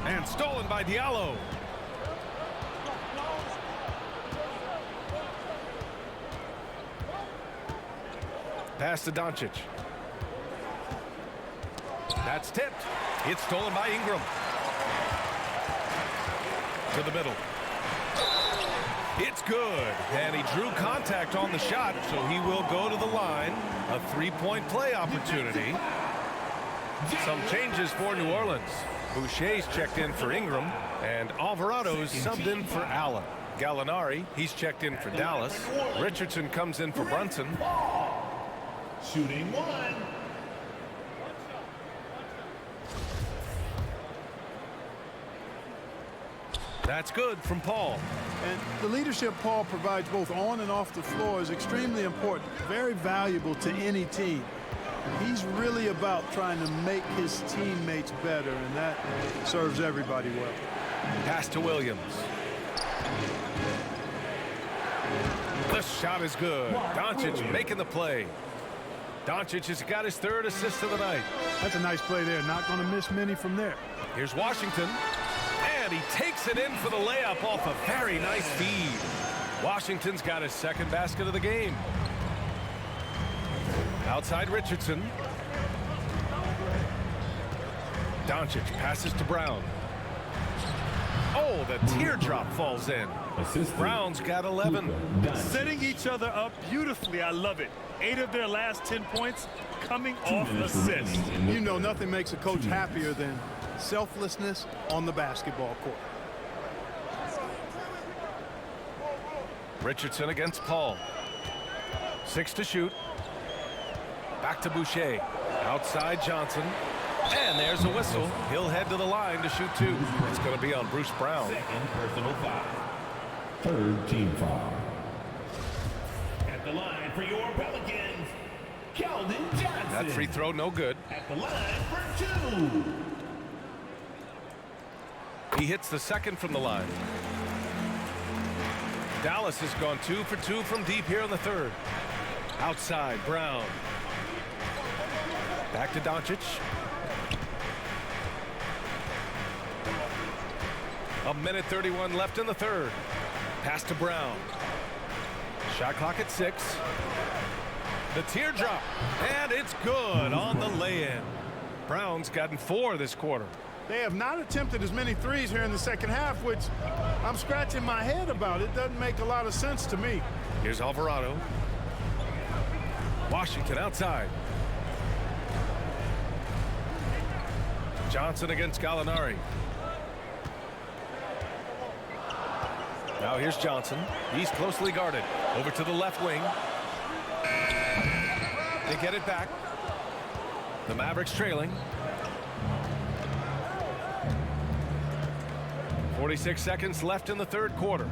And stolen by Diallo. Pass to Doncic. That's tipped. It's stolen by Ingram. To the middle. It's good. And he drew contact on the shot, so he will go to the line. A 3-point play opportunity. Some changes for New Orleans. Boucher's checked in for Ingram, and Alvarado's subbed in for Allen. Gallinari, he's checked in for Dallas. Richardson comes in for Brunson. Shooting 1. That's good from Paul. And the leadership Paul provides both on and off the floor is extremely important, very valuable to any team. He's really about trying to make his teammates better, and that serves everybody well. Pass to Williams. The shot is good. Doncic making the play. Doncic has got his 3rd assist of the night. That's a nice play there. Not going to miss many from there. Here's Washington. And he takes it in for the layup off a very nice feed. Washington's got his 2nd basket of the game. Outside Richardson. Doncic passes to Brown. Oh, the teardrop falls in. Brown's got 11. Setting each other up beautifully. I love it. 8 of their last 10 points coming off assists. You know, nothing makes a coach happier than selflessness on the basketball court. Richardson against Paul. 6 to shoot. Back to Boucher. Outside Johnson. And there's a whistle. He'll head to the line to shoot 2. It's going to be on Bruce Brown. Second personal foul. 3rd team foul. the line for your Pelicans, Keldon Johnson. That free throw, no good. At the line for 2. He hits the second from the line. Dallas has gone 2 for 2 from deep here in the third. Outside, Brown. Back to Doncic. A minute 31 left in the third. Pass to Brown. Shot clock at 6. The teardrop, and it's good on the lay-in. Brown's gotten 4 this quarter. They have not attempted as many threes here in the second half, which I'm scratching my head about. It doesn't make a lot of sense to me. Here's Alvarado. Washington outside. Johnson against Gallinari. Now here's Johnson. He's closely guarded. Over to the left wing. They get it back. The Mavericks trailing. 46 seconds left in the third quarter.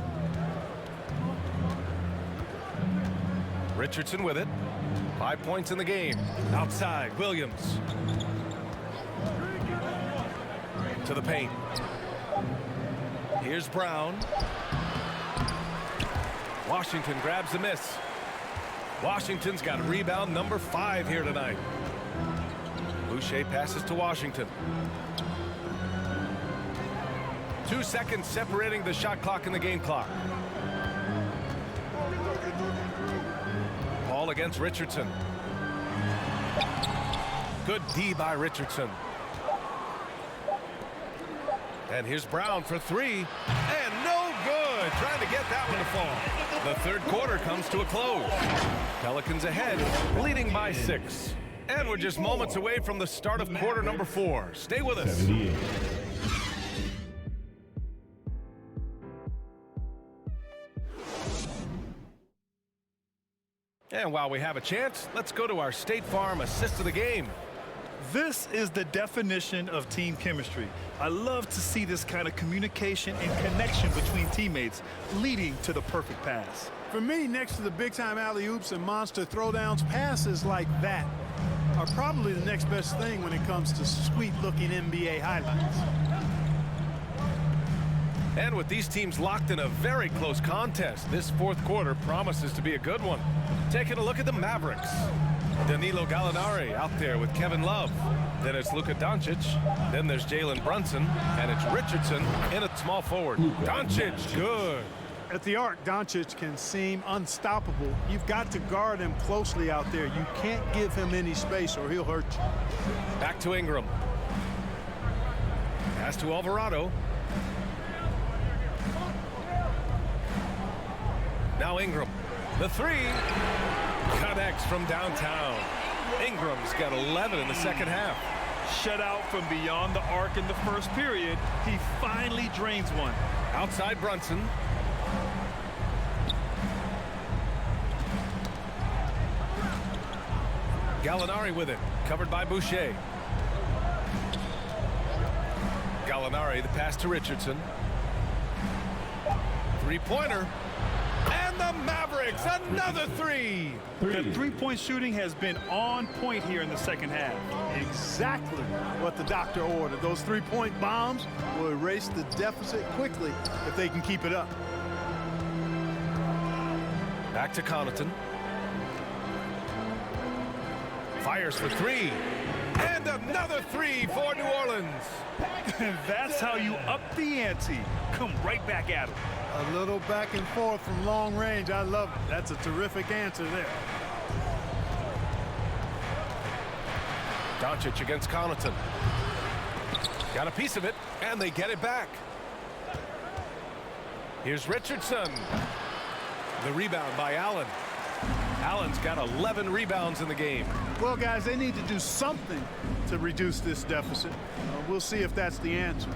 Richardson with it. 5 points in the game. Outside, Williams. To the paint. Here's Brown. Washington grabs the miss. Washington's got rebound number 5 here tonight. Boucher passes to Washington. 2 seconds separating the shot clock and the game clock. Paul against Richardson. Good D by Richardson. And here's Brown for 3. And no good. Trying to get that one to fall. The third quarter comes to a close. Pelicans ahead, leading by 6. And we're just moments away from the start of quarter number 4. Stay with us. 78. And while we have a chance, let's go to our State Farm assist of the game. This is the definition of team chemistry. I love to see this kind of communication and connection between teammates leading to the perfect pass. For me, next to the big-time alley-oops and monster throwdowns, passes like that are probably the next best thing when it comes to sweet-looking NBA highlights. And with these teams locked in a very close contest, this fourth quarter promises to be a good one. Taking a look at the Mavericks. Danilo Gallinari out there with Kevin Love. Then it's Luka Doncic. Then there's Jalen Brunson. And it's Richardson in a small forward. Doncic, good. At the arc, Doncic can seem unstoppable. You've got to guard him closely out there. You can't give him any space or he'll hurt you. Back to Ingram. Pass to Alvarado. Now Ingram. The 3 connects from downtown. Ingram's got 11 in the second half. Shut out from beyond the arc in the first period. He finally drains one. Outside Brunson. Gallinari with it. Covered by Boucher. Gallinari, the pass to Richardson. Three-pointer. And the Mavericks, another 3. The three-point shooting has been on point here in the second half. Exactly what the doctor ordered. Those three-point bombs will erase the deficit quickly if they can keep it up. Back to Connaughton. Fires for 3. And another 3 for New Orleans. That's how you up the ante. Come right back at him. A little back and forth from long range. I love it. That's a terrific answer there. Doncic against Connaughton. Got a piece of it, and they get it back. Here's Richardson. The rebound by Allen. Allen's got 11 rebounds in the game. Well, guys, they need to do something to reduce this deficit. We'll see if that's the answer.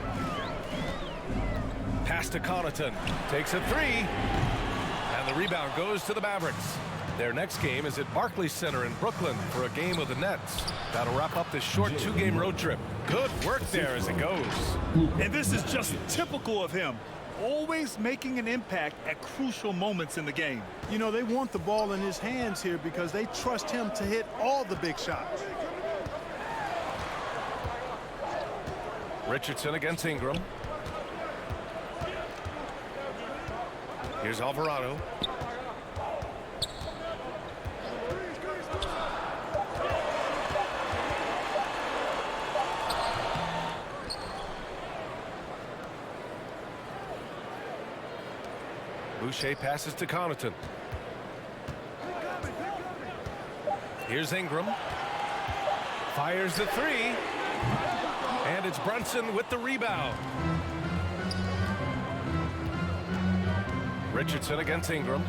Pass to Connaughton. Takes a 3. And the rebound goes to the Mavericks. Their next game is at Barclays Center in Brooklyn for a game with the Nets. That'll wrap up this short 2-game road trip. Good work there as it goes. And this is just typical of him. always making an impact at crucial moments in the game. You know, they want the ball in his hands here because they trust him to hit all the big shots. Richardson against Ingram. Here's Alvarado. Boucher passes to Connaughton. Here's Ingram. Fires the three. And it's Brunson with the rebound. Richardson against Ingram.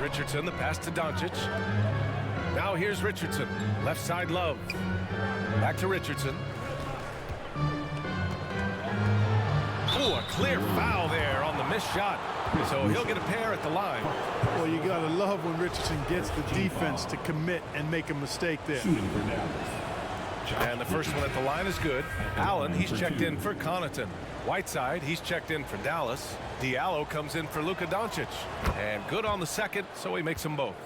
Richardson, the pass to Doncic. Now here's Richardson. Left side Love. Back to Richardson. Ooh, a clear foul there on the missed shot. So he'll get a pair at the line. Well, you got to love when Richardson gets the defense to commit and make a mistake there. And the first one at the line is good. Allen, he's checked in for Connaughton. Whiteside, he's checked in for Dallas. Diallo comes in for Luka Doncic. And good on the second, so he makes them both.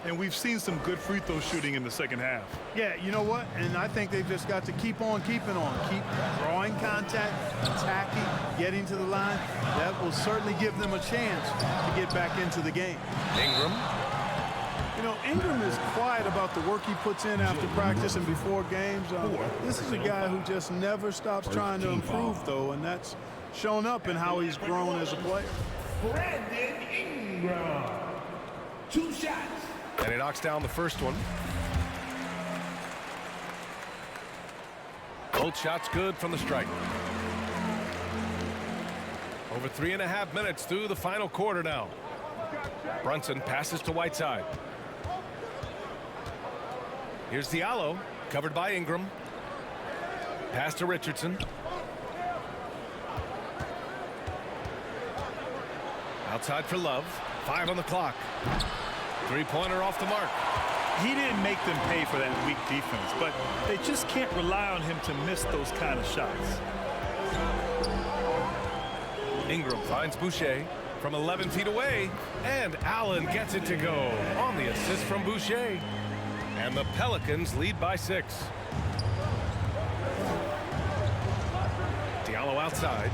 And we've seen some good free throw shooting in the second half. Yeah, you know what? And I think they've just got to keep on keeping on. Keep drawing contact, attacking, getting to the line. That will certainly give them a chance to get back into the game. Ingram. You know, Ingram is quiet about the work he puts in after practice and before games. This is a guy who just never stops trying to improve, though, and that's shown up in how he's grown as a player. Brandon Ingram. 2 shots. And he knocks down the first one. Both shots good from the stripe. Over 3.5 minutes through the final quarter now. Brunson passes to Whiteside. Here's Diallo, covered by Ingram. Pass to Richardson. Outside for Love. 5 on the clock. Three-pointer off the mark. He didn't make them pay for that weak defense, but they just can't rely on him to miss those kind of shots. Ingram finds Boucher from 11 feet away, and Allen gets it to go on the assist from Boucher. And the Pelicans lead by 6. Diallo outside.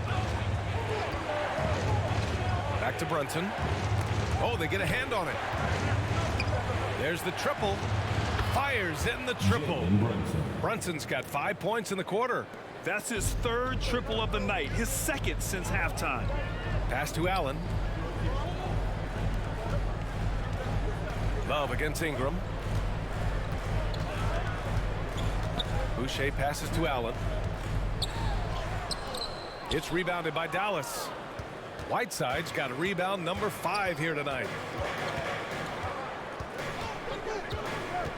Back to Brunson. Oh, they get a hand on it. There's the triple. Fires in the triple. Brunson's got 5 points in the quarter. That's his 3rd triple of the night, his 2nd since halftime. Pass to Allen. Love against Ingram. Boucher passes to Allen. It's rebounded by Dallas. Whiteside's got a rebound number 5 here tonight.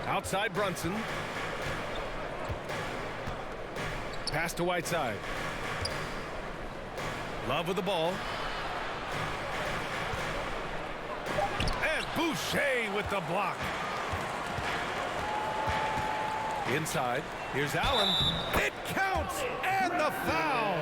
Outside Brunson. Pass to Whiteside. Love with the ball. And Boucher with the block. Inside. Here's Allen. It counts! And the foul!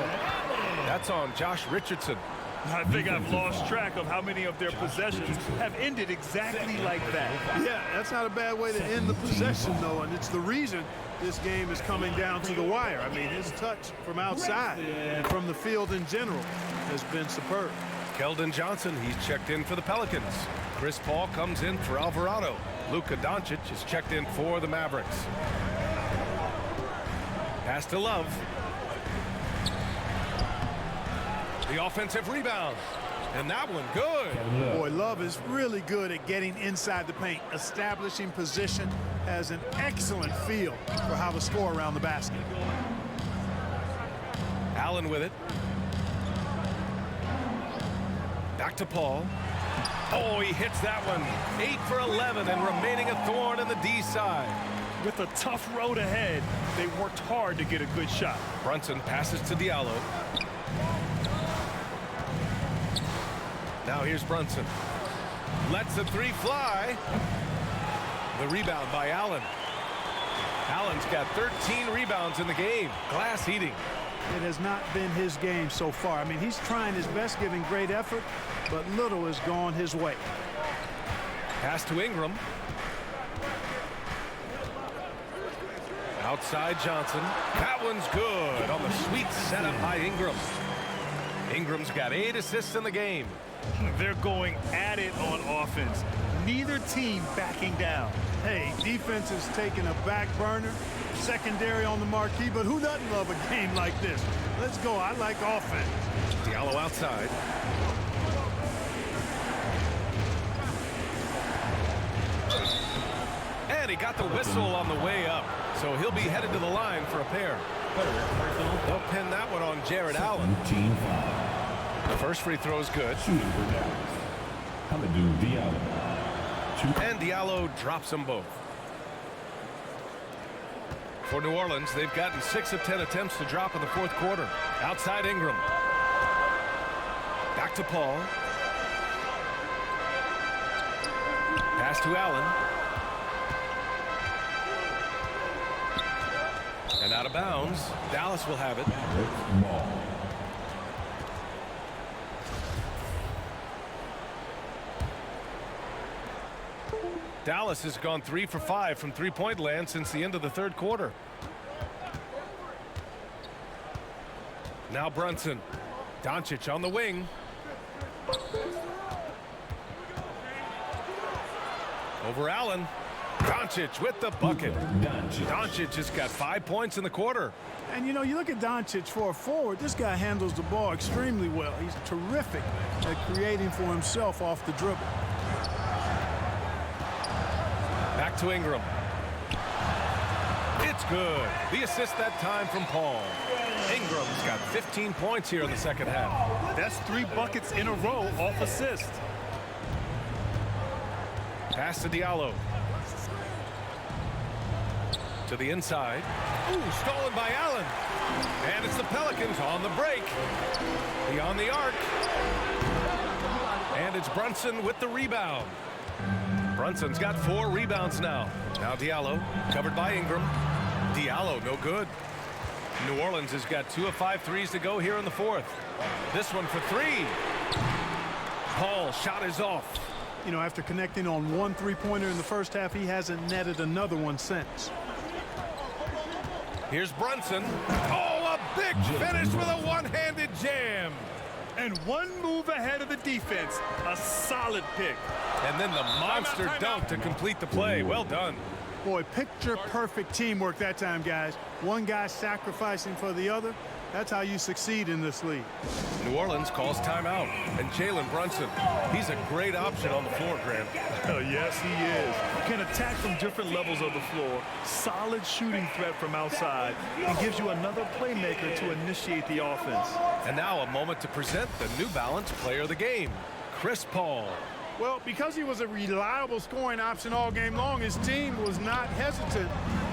That's on Josh Richardson. I think I've lost track of how many of their possessions have ended exactly like that. Yeah, that's not a bad way to end the possession, though, and it's the reason this game is coming down to the wire. I mean, his touch from outside and from the field in general has been superb. Keldon Johnson, he's checked in for the Pelicans. Chris Paul comes in for Alvarado. Luka Doncic is checked in for the Mavericks. Pass to Love. The offensive rebound. And that one good. Boy, Love is really good at getting inside the paint, establishing position, has an excellent feel for how to score around the basket. Allen with it. Back to Paul. Oh, he hits that one. 8 for 11 and remaining a thorn in the D side. With a tough road ahead, they worked hard to get a good shot. Brunson passes to Diallo. Now here's Brunson. Lets the three fly. The rebound by Allen. Allen's got 13 rebounds in the game. Glass heating. It has not been his game so far. I mean, he's trying his best, giving great effort, but little has gone his way. Pass to Ingram. Outside Johnson. That one's good on the sweet setup by Ingram. Ingram's got 8 assists in the game. They're going at it on offense. Neither team backing down. Hey, defense is taking a back burner, secondary on the marquee, but who doesn't love a game like this? Let's go. I like offense. Diallo outside. And he got the whistle on the way up, so he'll be headed to the line for a pair. They'll pin that one on Jared Allen. Team foul. The first free throw is good. Shooting for Dallas. Hamidou Diallo. And Diallo drops them both. For New Orleans, they've gotten 6 of 10 attempts to drop in the fourth quarter. Outside Ingram. Back to Paul. Pass to Allen. And out of bounds. Dallas will have it. Dallas has gone 3 for 5 from three-point land since the end of the third quarter. Now Brunson. Doncic on the wing. Over Allen. Doncic with the bucket. Doncic has got 5 points in the quarter. And, you know, you look at Doncic for a forward, this guy handles the ball extremely well. He's terrific at creating for himself off the dribble. Back to Ingram. It's good. The assist that time from Paul. Ingram's got 15 points here in the second half. That's 3 buckets in a row off assist. Pass to Diallo. To the inside. Ooh, stolen by Allen. And it's the Pelicans on the break. Beyond the arc. And it's Brunson with the rebound. Brunson's got 4 rebounds now. Now Diallo, covered by Ingram. Diallo, no good. New Orleans has got 2 of 5 threes to go here in the fourth. This one for 3. Paul, shot is off. You know, after connecting on 1 3-pointer in the first half, he hasn't netted another one since. Here's Brunson. Oh, a big finish with a one-handed jam. And 1 move ahead of the defense. A solid pick. And then the monster dunk to complete the play. Well done. Boy, picture-perfect teamwork that time, guys. One guy sacrificing for the other. That's how you succeed in this league. New Orleans calls timeout. And Jalen Brunson, he's a great option on the floor, Grant. Yes, he is. Can attack from different levels of the floor. Solid shooting threat from outside. And gives you another playmaker to initiate the offense. And now a moment to present the New Balance Player of the Game, Chris Paul. Well, because he was a reliable scoring option all game long, his team was not hesitant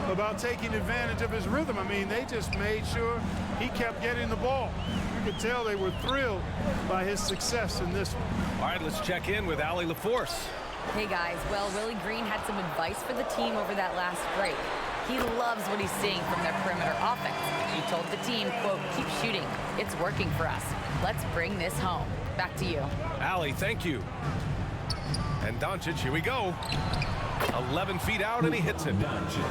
about taking advantage of his rhythm. I mean, they just made sure he kept getting the ball. You could tell they were thrilled by his success in this one. All right, let's check in with Allie LaForce. Hey, guys. Well, Willie Green had some advice for the team over that last break. He loves what he's seeing from their perimeter offense. He told the team, quote, keep shooting. It's working for us. Let's bring this home. Back to you. Allie, thank you. And Doncic, here we go. 11 feet out, and he hits it.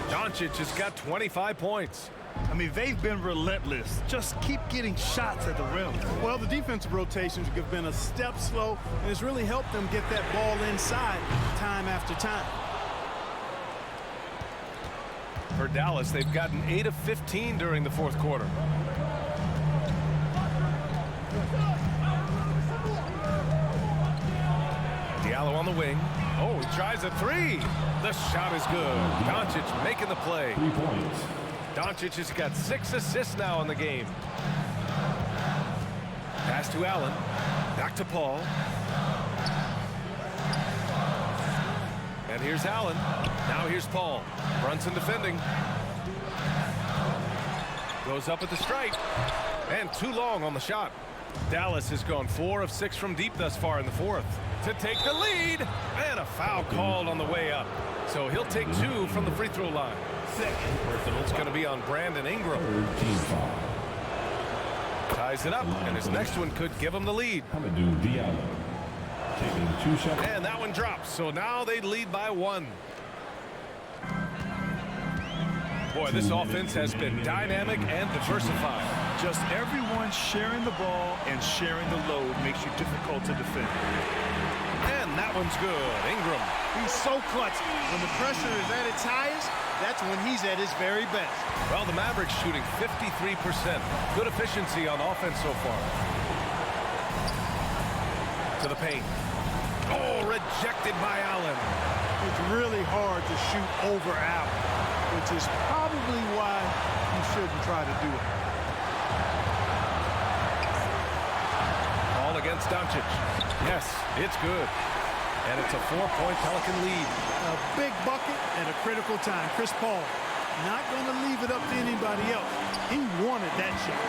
Doncic has got 25 points. I mean, they've been relentless. Just keep getting shots at the rim. Well, the defensive rotations have been a step slow, and it's really helped them get that ball inside time after time. For Dallas, they've gotten 8 of 15 during the fourth quarter. Diallo on the wing. Oh, he tries a 3. The shot is good. Doncic making the play. 3 points. Doncic has got 6 assists now in the game. Pass to Allen. Back to Paul. And here's Allen. Now here's Paul. Brunson defending. Goes up at the stripe. And too long on the shot. Dallas has gone 4 of 6 from deep thus far in the fourth. To take the lead. And a foul called on the way up. So he'll take 2 from the free throw line. It's going to be on Brandon Ingram. Team foul. Ties it up, and his next one could give him the lead. Hamidou Diallo taking 2 shots. And that one drops, so now they lead by 1. Boy, this offense has been dynamic and diversified. Just everyone sharing the ball and sharing the load makes you difficult to defend. And that one's good. Ingram. He's so clutch. When the pressure is at its highest, that's when he's at his very best. Well, the Mavericks shooting 53%. Good efficiency on offense so far. To the paint. Oh, rejected by Allen. It's really hard to shoot over Allen, which is probably why you shouldn't try to do it. Ball against Doncic. Yes, it's good. And it's a 4-point Pelican lead. A big bucket at a critical time. Chris Paul not going to leave it up to anybody else. He wanted that shot.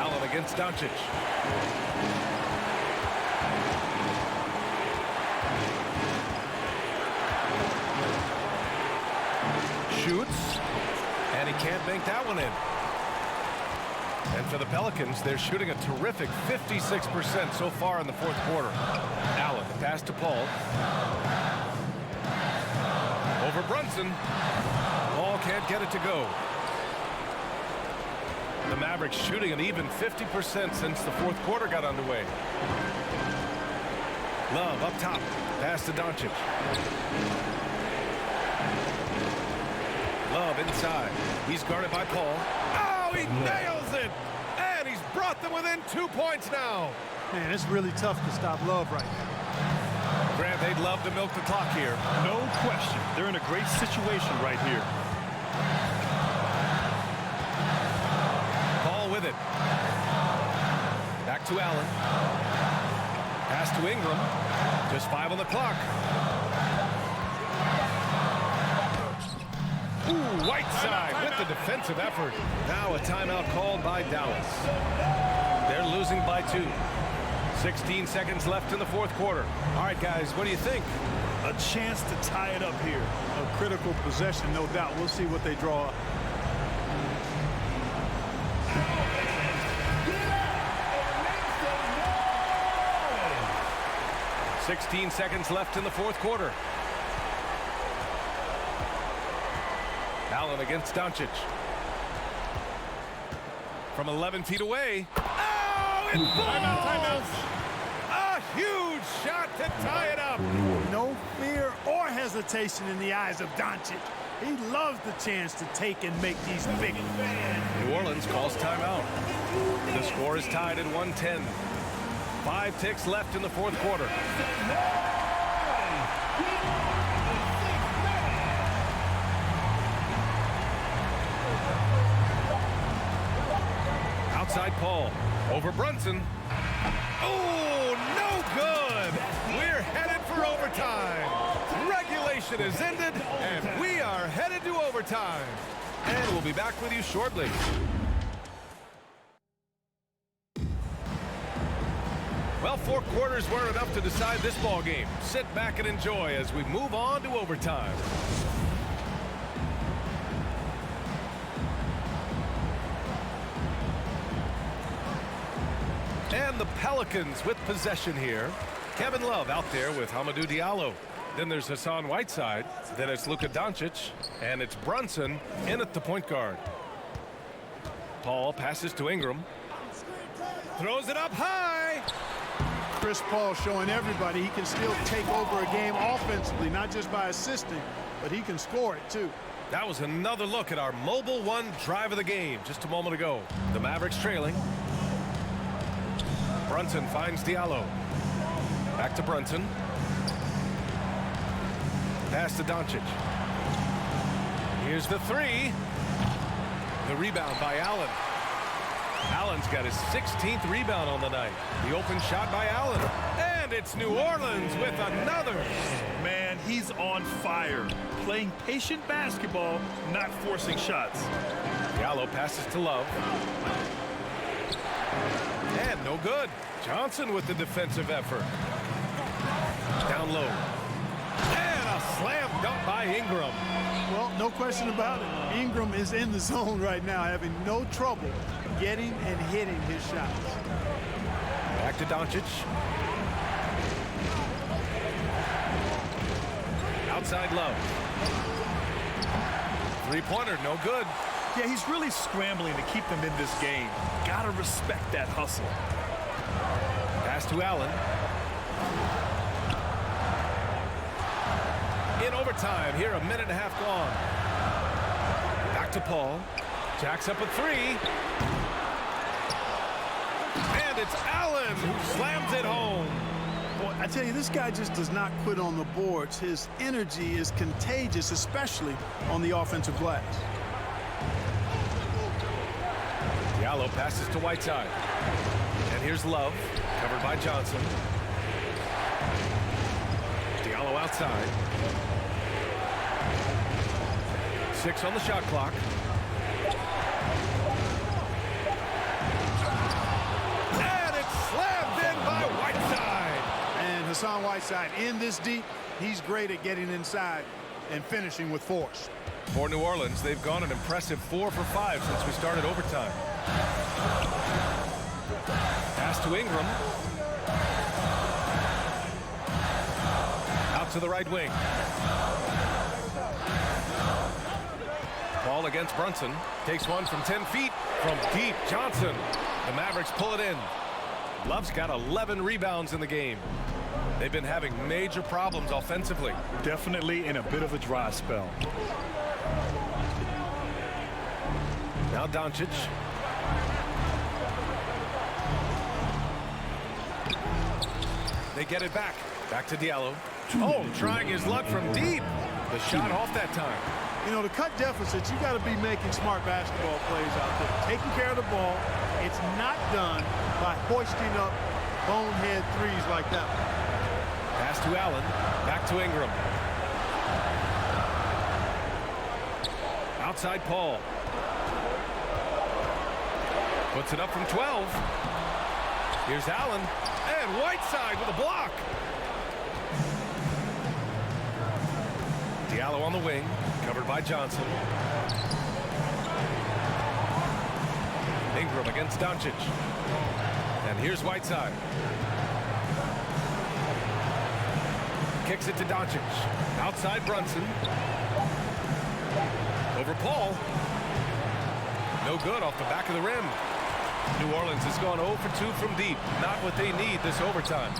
Allen against Doncic. Shoots, and he can't bank that one in. And for the Pelicans, they're shooting a terrific 56% so far in the fourth quarter. Allen, the pass to Paul. Over Brunson. Paul can't get it to go. The Mavericks shooting an even 50% since the fourth quarter got underway. Love up top. Pass to Doncic. Love inside. He's guarded by Paul. Oh, he nails it! And he's brought them within 2 points now. Man, it's really tough to stop Love right now. Grant, they'd love to milk the clock here. No question. They're in a great situation right here. Paul with it. Back to Allen. Pass to Ingram. Just 5 on the clock. Ooh, Whiteside with the defensive effort. Now a timeout called by Dallas. They're losing by 2. 16 seconds left in the fourth quarter. All right, guys, what do you think? A chance to tie it up here. A critical possession, no doubt. We'll see what they draw up. – 16 seconds left in the fourth quarter. Allen against Doncic. From 11 feet away. Oh, it falls! A huge shot to tie it up. No fear or hesitation in the eyes of Doncic. He loves the chance to take and make these big. New Orleans calls timeout. The score is tied at 110. 5 ticks left in the fourth quarter. Outside Paul. Over Brunson. Oh, no good. We're headed for overtime. Regulation is ended, and we are headed to overtime. And we'll be back with you shortly. Well, 4 quarters weren't enough to decide this ball game. Sit back and enjoy as we move on to overtime. And the Pelicans with possession here. Kevin Love out there with Hamidou Diallo. Then there's Hassan Whiteside. Then it's Luka Doncic. And it's Brunson in at the point guard. Paul passes to Ingram. Throws it up high. Chris Paul showing everybody he can still take over a game offensively, not just by assisting, but he can score it too. That was another look at our Mobile One drive of the game just a moment ago. The Mavericks trailing. Brunson finds Diallo. Back to Brunson. Pass to Doncic. Here's the 3. The rebound by Allen. Allen's got his 16th rebound on the night. The open shot by Allen. And it's New Orleans with another. Man, he's on fire. Playing patient basketball, not forcing shots. Diallo passes to Love. And no good. Johnson with the defensive effort. Down low. And a slam dunk by Ingram. Well, No question about it. Ingram is in the zone right now, having no trouble getting and hitting his shots. Back to Doncic. Outside Love. Three-pointer, no good. Yeah, he's really scrambling to keep them in this game. Gotta respect that hustle. Pass to Allen. In overtime, here a minute and a half gone. Back to Paul. Jacks up a three. And it's Allen who slams it home. Boy, I tell you, this guy just does not quit on the boards. His energy is contagious, especially on the offensive glass. Diallo passes to Whiteside. And here's Love, covered by Johnson. Diallo outside. 6 on the shot clock. And it's slammed in by Whiteside. And Hassan Whiteside in this deep, he's great at getting inside and finishing with force. For New Orleans, they've gone an impressive 4 for 5 since we started overtime. Pass to Ingram. Out to the right wing. Ball against Brunson. Takes one from 10 feet. From deep, Johnson. The Mavericks pull it in. Love's got 11 rebounds in the game. They've been having major problems offensively. Definitely in a bit of a dry spell. Now Doncic. They get it back. Back to Diallo. Oh, trying his luck from deep. The shot off that time. You know, to cut deficits, you got to be making smart basketball plays out there. Taking care of the ball. It's not done by hoisting up bonehead threes like that. Pass to Allen. Back to Ingram. Outside Paul. Puts it up from 12. Here's Allen. And Whiteside with a block. Diallo on the wing. Covered by Johnson. Ingram against Doncic. And here's Whiteside. Kicks it to Doncic. Outside Brunson. Over Paul. No good off the back of the rim. New Orleans has gone 0 for 2 from deep. Not what they need this overtime.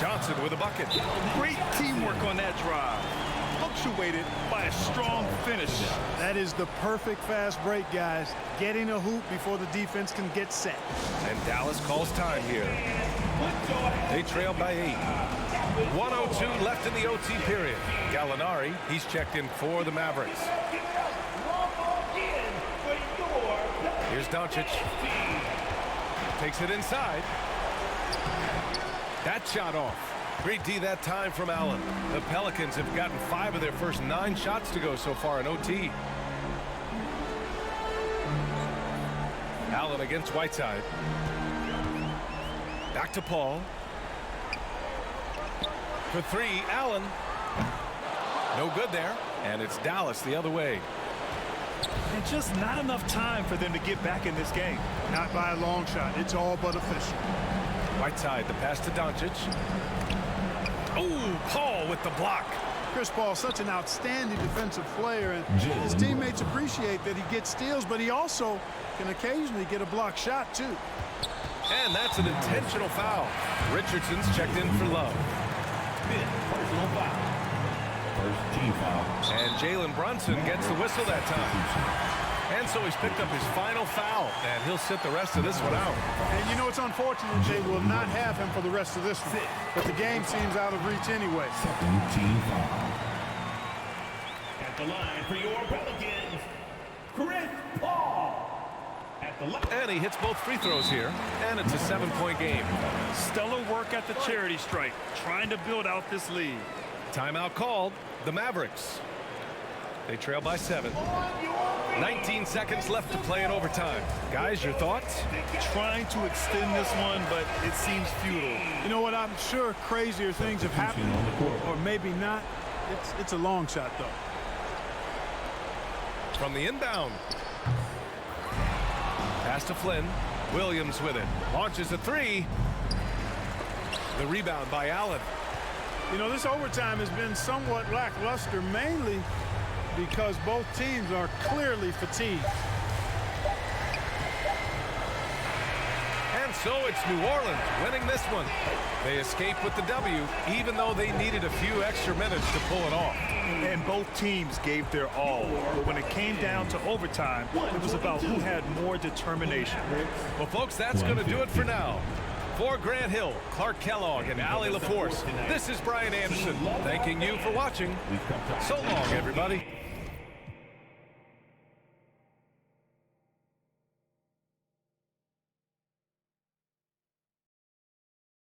Johnson with a bucket. Great teamwork on that drive. Punctuated by a strong finish. That is the perfect fast break, guys. Getting a hoop before the defense can get set. And Dallas calls time here. They trail by 8. 1:02 left in the OT period. Gallinari, he's checked in for the Mavericks. Here's Doncic. Takes it inside. That shot off. Great D that time from Allen. The Pelicans have gotten 5 of their first 9 shots to go so far in OT. Allen against Whiteside. Back to Paul. For 3, Allen. No good there. And it's Dallas the other way. And just not enough time for them to get back in this game. Not by a long shot. It's all but official. Whiteside, the pass to Doncic. Oh, Paul with the block. Chris Paul, such an outstanding defensive player, and his teammates appreciate that he gets steals, but he also can occasionally get a block shot, too. And that's an intentional foul. Richardson's checked in for Love. Personal foul. First team foul. And Jalen Brunson gets the whistle that time. And so he's picked up his final foul, and he'll sit the rest of this one out. And you know, it's unfortunate they will not have him for the rest of this one, but the game seems out of reach anyway. Second team foul. At the line for your Pelicans, Chris Paul. At the line. And he hits both free throws here, and it's a 7-point game. Stellar work at the charity stripe, trying to build out this lead. Timeout called. The Mavericks. They trail by 7. 19 seconds left to play in overtime. Guys, your thoughts? Trying to extend this one, but it seems futile. You know what? I'm sure crazier things have happened, or maybe not. It's a long shot, though. from the inbound. Pass to Flynn. Williams with it. Launches a three. The rebound by Allen. You know, this overtime has been somewhat lackluster, mainly because both teams are clearly fatigued. And so it's New Orleans winning this one. They escape with the W, even though they needed a few extra minutes to pull it off. And both teams gave their all. But when it came down to overtime, it was about who had more determination. Well, folks, that's going to do it for now. For Grant Hill, Clark Kellogg, and Allie LaForce, this is Brian Anderson thanking you for watching. So long, everybody.